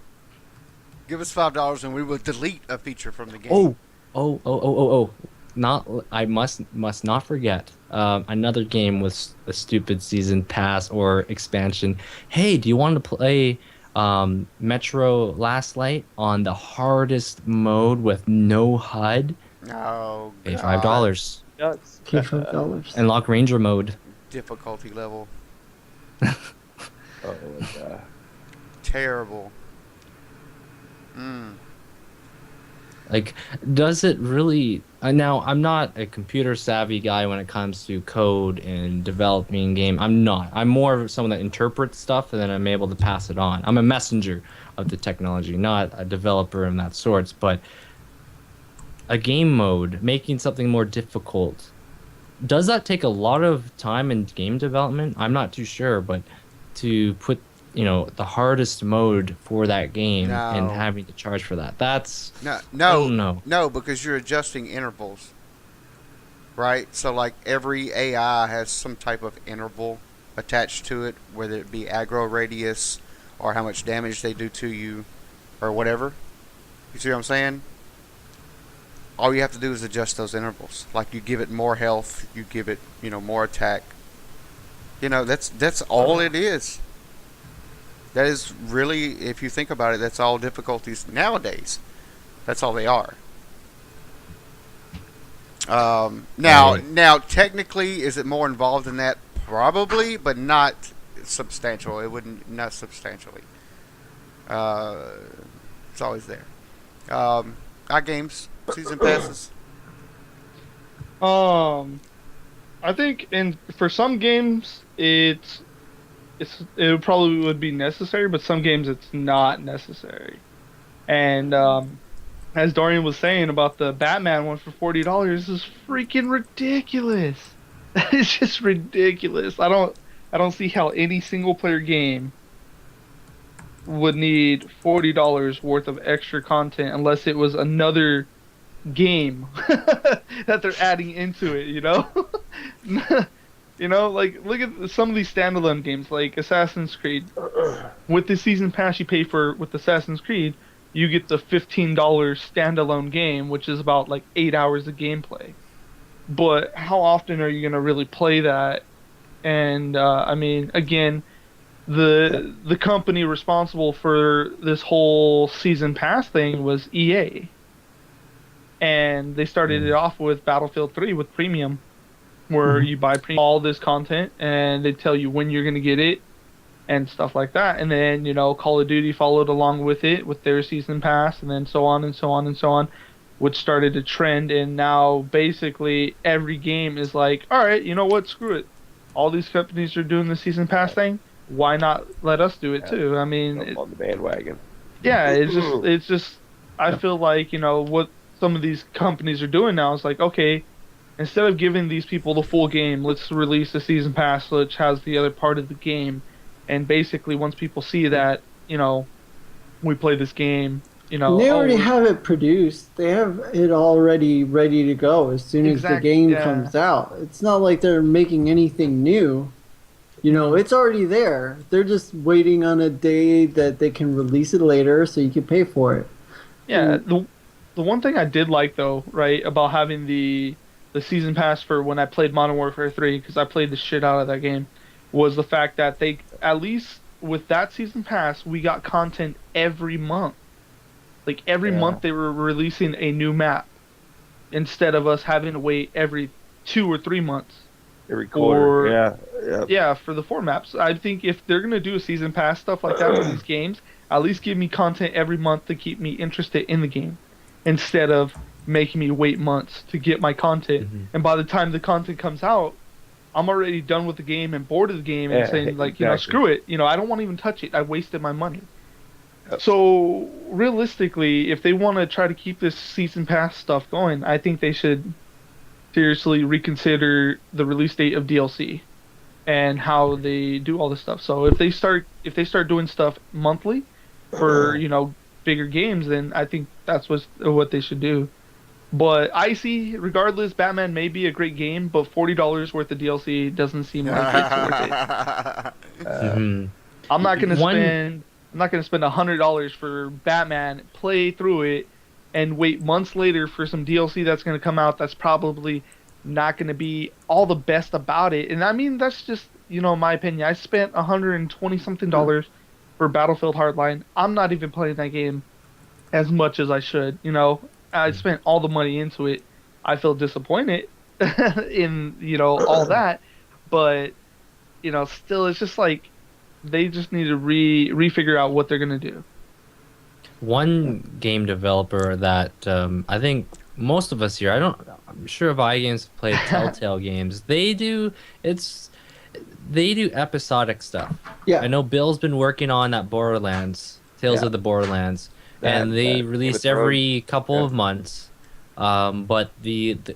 Give us $5 and we will delete a feature from the game. Oh. Not. I must not forget. Another game with a stupid season pass or expansion. Hey, do you want to play Metro Last Light on the hardest mode with no HUD? Oh, Pay God. $5. Nuts. Pay $5. Unlock Ranger mode. Difficulty level. Oh my god. Terrible. Like, does it really? Now, I'm not a computer savvy guy when it comes to code and developing game. I'm not. I'm more of someone that interprets stuff and then I'm able to pass it on. I'm a messenger of the technology, not a developer in that sorts. But a game mode, making something more difficult, does that take a lot of time in game development? I'm not too sure, but to put the hardest mode for that game and No. having to charge for that's No, I don't know. no, because you're adjusting intervals, right? So like every AI has some type of interval attached to it, whether it be aggro radius or how much damage they do to you, or whatever. You see what I'm saying? All you have to do is adjust those intervals. Like you give it more health, you give it more attack. That's all it is. That is really, if you think about it, that's all difficulties nowadays. That's all they are. Now, technically, is it more involved in that? Probably, but not substantial. It wouldn't, not substantially. It's always there. iGames season passes. I think for some games it probably would be necessary, but some games it's not necessary. And as Dorian was saying about the Batman one for $40 is freaking ridiculous. That is just ridiculous. I don't see how any single player game would need $40 worth of extra content unless it was another game that they're adding into it, like look at some of these standalone games like Assassin's Creed. With the season pass you pay for with Assassin's Creed, you get the $15 standalone game, which is about like 8 hours of gameplay. But how often are you going to really play that? And I mean, again, the company responsible for this whole season pass thing was EA. And they started it off with Battlefield 3 with Premium, where you buy all this content and they tell you when you're going to get it and stuff like that. And then, Call of Duty followed along with it with their season pass, and then so on and so on and so on, which started a trend. And now basically every game is like, all right, you know what? Screw it. All these companies are doing the season pass thing. Why not let us do it too? I mean, On the bandwagon. yeah, it's just, I feel like, what some of these companies are doing now is like, okay, instead of giving these people the full game, let's release a season pass which has the other part of the game. And basically, once people see that, we play this game, They already oh, have it produced. They have it already ready to go as soon as the game yeah. comes out. It's not like they're making anything new. It's already there. They're just waiting on a day that they can release it later so you can pay for it. Yeah, the one thing I did like, though, right, about having the season pass for when I played Modern Warfare 3, because I played the shit out of that game, was the fact that they, at least with that season pass, we got content every month. Like, every month they were releasing a new map, instead of us having to wait every 2 or 3 months. Every quarter, Or- Yeah, for the 4 maps. I think if they're going to do a season pass, stuff like that for these games, at least give me content every month to keep me interested in the game, instead of making me wait months to get my content. And by the time the content comes out, I'm already done with the game and bored of the game and saying, like, exactly. screw it. I don't want to even touch it. I wasted my money. So, realistically, if they want to try to keep this season pass stuff going, I think they should seriously reconsider the release date of DLC and how they do all this stuff. So if they start doing stuff monthly, for bigger games, then I think that's what they should do. But Icy, regardless, Batman may be a great game, but $40 worth of DLC doesn't seem like it's worth it. Mhm. I'm not gonna One spend $100 for Batman, play through it, and wait months later for some DLC that's gonna come out that's probably not gonna be all the best about it. And I mean that's just my opinion. I spent $120 something for Battlefield Hardline. I'm not even playing that game as much as I should. I spent all the money into it. I feel disappointed in all that, but still, it's just like they just need to refigure out what they're gonna do. one game developer that I think most of us here, I'm sure if iGames have played Telltale games, they do episodic stuff. Yeah. I know Bill's been working on that Borderlands, Tales Yeah. of the Borderlands, That- and they that release Game of Thrones. every couple Yeah. of months. But then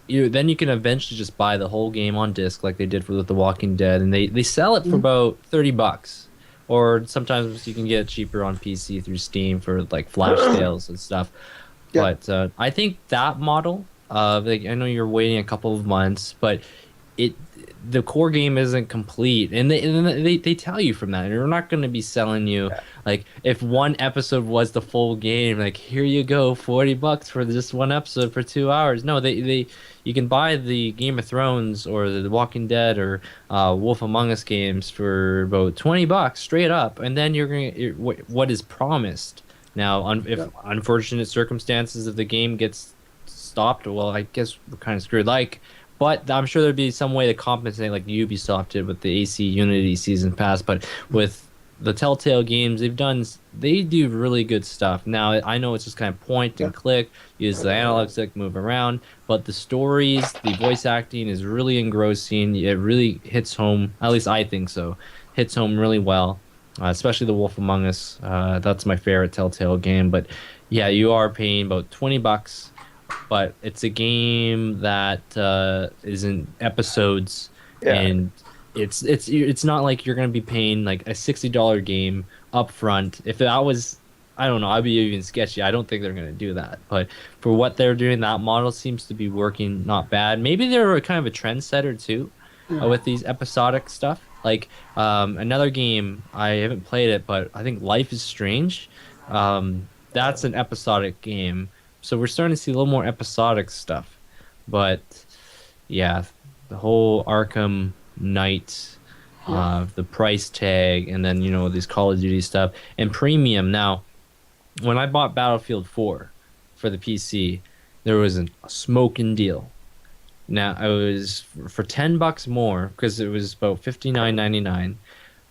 you can eventually just buy the whole game on disc like they did for The Walking Dead, and they sell it for about $30, or sometimes you can get it cheaper on PC through Steam for like flash sales and stuff. Yeah. But I think that model, like, I know you're waiting a couple of months, but the core game isn't complete, and they tell you from that. They're not going to be selling you like if one episode was the full game, like here you go, $40 for just one episode for 2 hours. No, you can buy the Game of Thrones or the Walking Dead or Wolf Among Us games for about $20 straight up, and then what is promised. Now, if unfortunate circumstances, if the game gets stopped, well, I guess we're kind of screwed. But I'm sure there'd be some way to compensate, like Ubisoft did with the AC Unity Season Pass. But with the Telltale games, they do really good stuff. Now, I know it's just kind of point and click, use the analog stick, move around, but the stories, the voice acting is really engrossing. It really hits home. At least I think so. Hits home really well, especially the Wolf Among Us. That's my favorite Telltale game. But yeah, you are paying about $20. But it's a game that is in episodes, and it's not like you're gonna be paying like a $60 game up front. If that was, I don't know, I'd be even sketchy. I don't think they're gonna do that. But for what they're doing, that model seems to be working not bad. Maybe they're kind of a trendsetter too, with these episodic stuff. Like another game, I haven't played it, but I think Life is Strange. That's an episodic game. So we're starting to see a little more episodic stuff. But yeah, the whole Arkham Knight, the price tag, and then these Call of Duty stuff and premium. Now, when I bought Battlefield 4 for the PC, there was a smoking deal. Now it was for $10 more because it was about $59.99.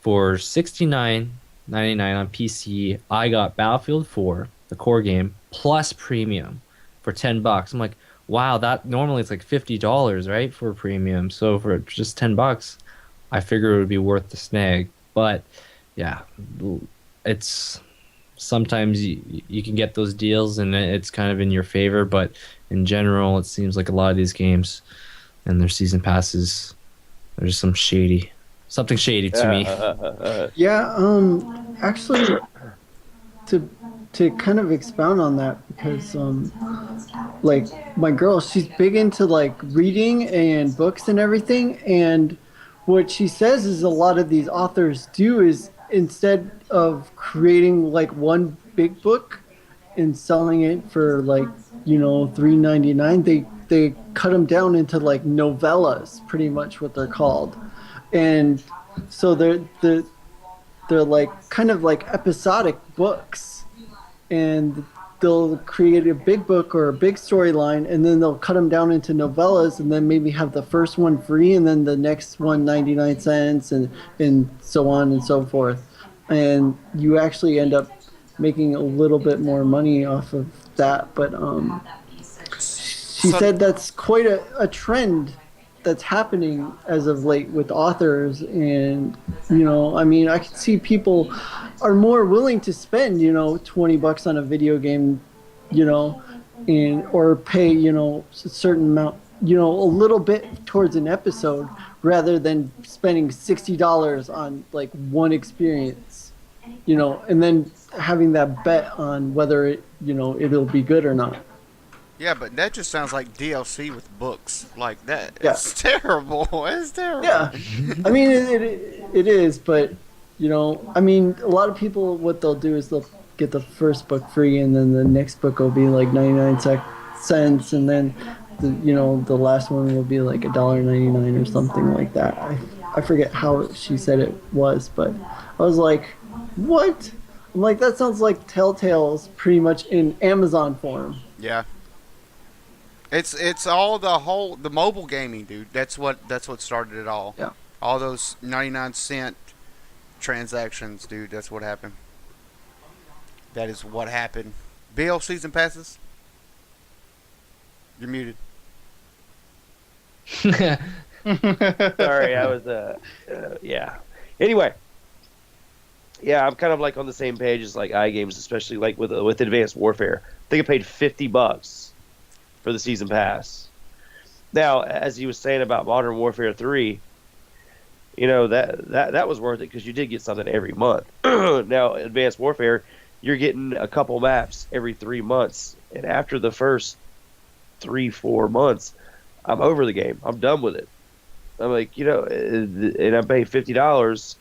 For $69.99 on PC, I got Battlefield 4, the core game, plus premium for $10. I'm like, wow, that normally it's like $50, right, for premium. So for just $10, I figure it would be worth the snag. But yeah, it's sometimes you can get those deals and it's kind of in your favor, but in general, it seems like a lot of these games and their season passes, there's something shady to me. Yeah, actually, to kind of expound on that, because like my girl, she's big into like reading and books and everything, and what she says is a lot of these authors do is instead of creating like one big book and selling it for like $3.99, they cut them down into like novellas, pretty much what they're called, and so they're like kind of like episodic books, and they'll create a big book or a big storyline, and then they'll cut them down into novellas, and then maybe have the first one free, and then the next one 99 cents, and so on and so forth. And you actually end up making a little bit more money off of that. But she said that's quite a trend that's happening as of late with authors. And I mean, I can see people are more willing to spend $20 on a video game, and or pay a certain amount, a little bit towards an episode, rather than spending $60 on like one experience. and then having that bet on whether it'll be good or not. Yeah, but that just sounds like DLC with books. Like that. Yeah. It's terrible. It's terrible. Yeah, I mean it is, but I mean, a lot of people, what they'll do is they'll get the first book free, and then the next book will be like 99 cents, and then the last one will be like $1.99 or something like that. I forget how she said it was, but I was like, what? I'm like, that sounds like Telltale's pretty much in Amazon form. Yeah. It's all the mobile gaming, dude. That's what started it all. Yeah. All those 99-cent transactions, dude. That's what happened. That is what happened. Bill, season passes. You're muted. Sorry, I was yeah. Anyway, yeah, I'm kind of like on the same page as like iGames, especially like with Advanced Warfare. I think I paid $50 for the season pass. Now, as he was saying about Modern Warfare 3, that was worth it because you did get something every month. Now, Advanced Warfare, you're getting a couple maps every 3 months, and after the first 3-4 months, I'm over the game. I'm done with it. I'm like, and I paid $50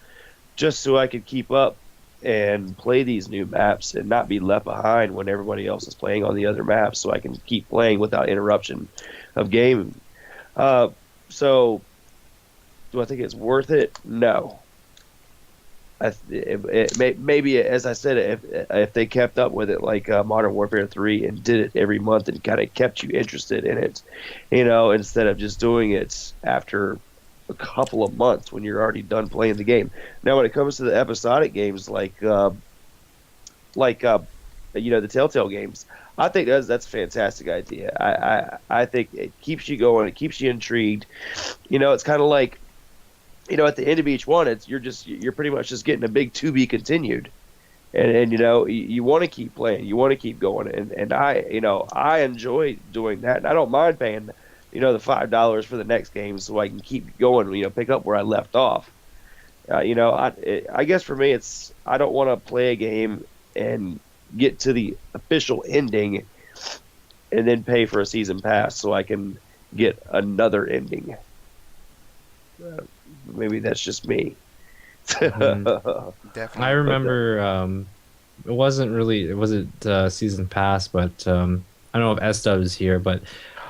just so I could keep up and play these new maps and not be left behind when everybody else is playing on the other maps, so I can keep playing without interruption of gaming. So, do I think it's worth it? No. Maybe, as I said, if they kept up with it like Modern Warfare 3 and did it every month and kind of kept you interested in it, instead of just doing it after a couple of months when you're already done playing the game. Now, when it comes to the episodic games like the Telltale games, I think that's a fantastic idea. I think it keeps you going, it keeps you intrigued. It's kind of like, at the end of each one, you're pretty much just getting a big to be continued, and you want to keep playing, you want to keep going, and I enjoy doing that, and I don't mind paying the $5 for the next game so I can keep going, pick up where I left off. I guess for me, I don't want to play a game and get to the official ending and then pay for a season pass so I can get another ending. Maybe that's just me. Definitely. I remember it wasn't season pass, but I don't know if S-Dub is here, but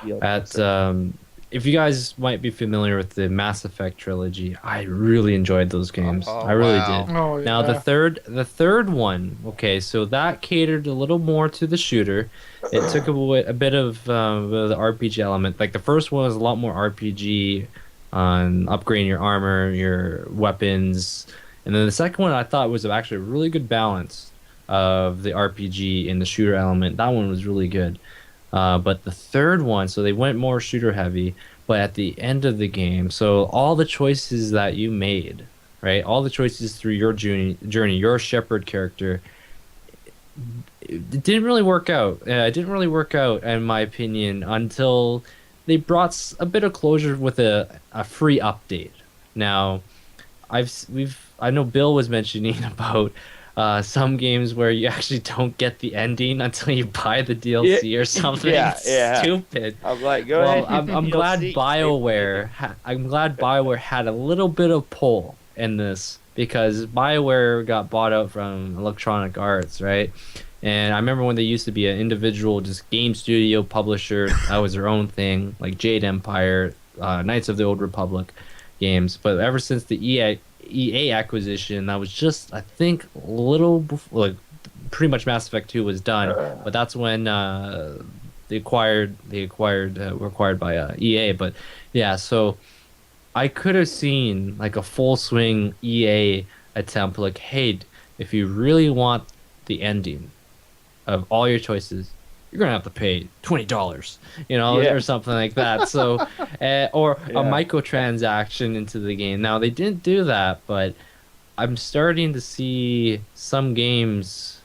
if you guys might be familiar with the Mass Effect trilogy, I really enjoyed those games. I really did. Oh, yeah. Now the third one, okay, so that catered a little more to the shooter. It took away a bit of the RPG element. Like the first one was a lot more RPG on upgrading your armor, your weapons, and then the second one I thought was actually a really good balance of the RPG and the shooter element. That one was really good. But the third one, so they went more shooter heavy, but at the end of the game, so all the choices that you made, right? All the choices through your journey, your Shepard character, it didn't really work out. It didn't really work out, in my opinion, until they brought a bit of closure with a free update. Now, I know Bill was mentioning about some games where you actually don't get the ending until you buy the DLC or something. Yeah. Stupid. I'm like, go ahead. I'm glad BioWare. I'm glad BioWare had a little bit of pull in this because BioWare got bought out from Electronic Arts, right? And I remember when they used to be an individual, just game studio publisher. That was their own thing, like Jade Empire, Knights of the Old Republic games. But ever since the EA acquisition, that was just, I think, a little before, like, pretty much Mass Effect 2 was done. But that's when were acquired by EA. But yeah, so I could have seen like a full swing EA attempt, like, hey, if you really want the ending of all your choices, you're gonna have to pay $20, or something like that. So, or a microtransaction into the game. Now they didn't do that, but I'm starting to see some games,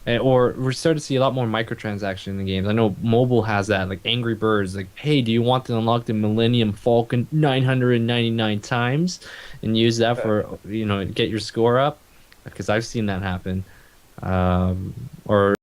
or we're starting to see a lot more microtransaction in the games. I know mobile has that, like Angry Birds. Like, hey, do you want to unlock the Millennium Falcon 999 times and use that for get your score up? because I've seen that happen. Or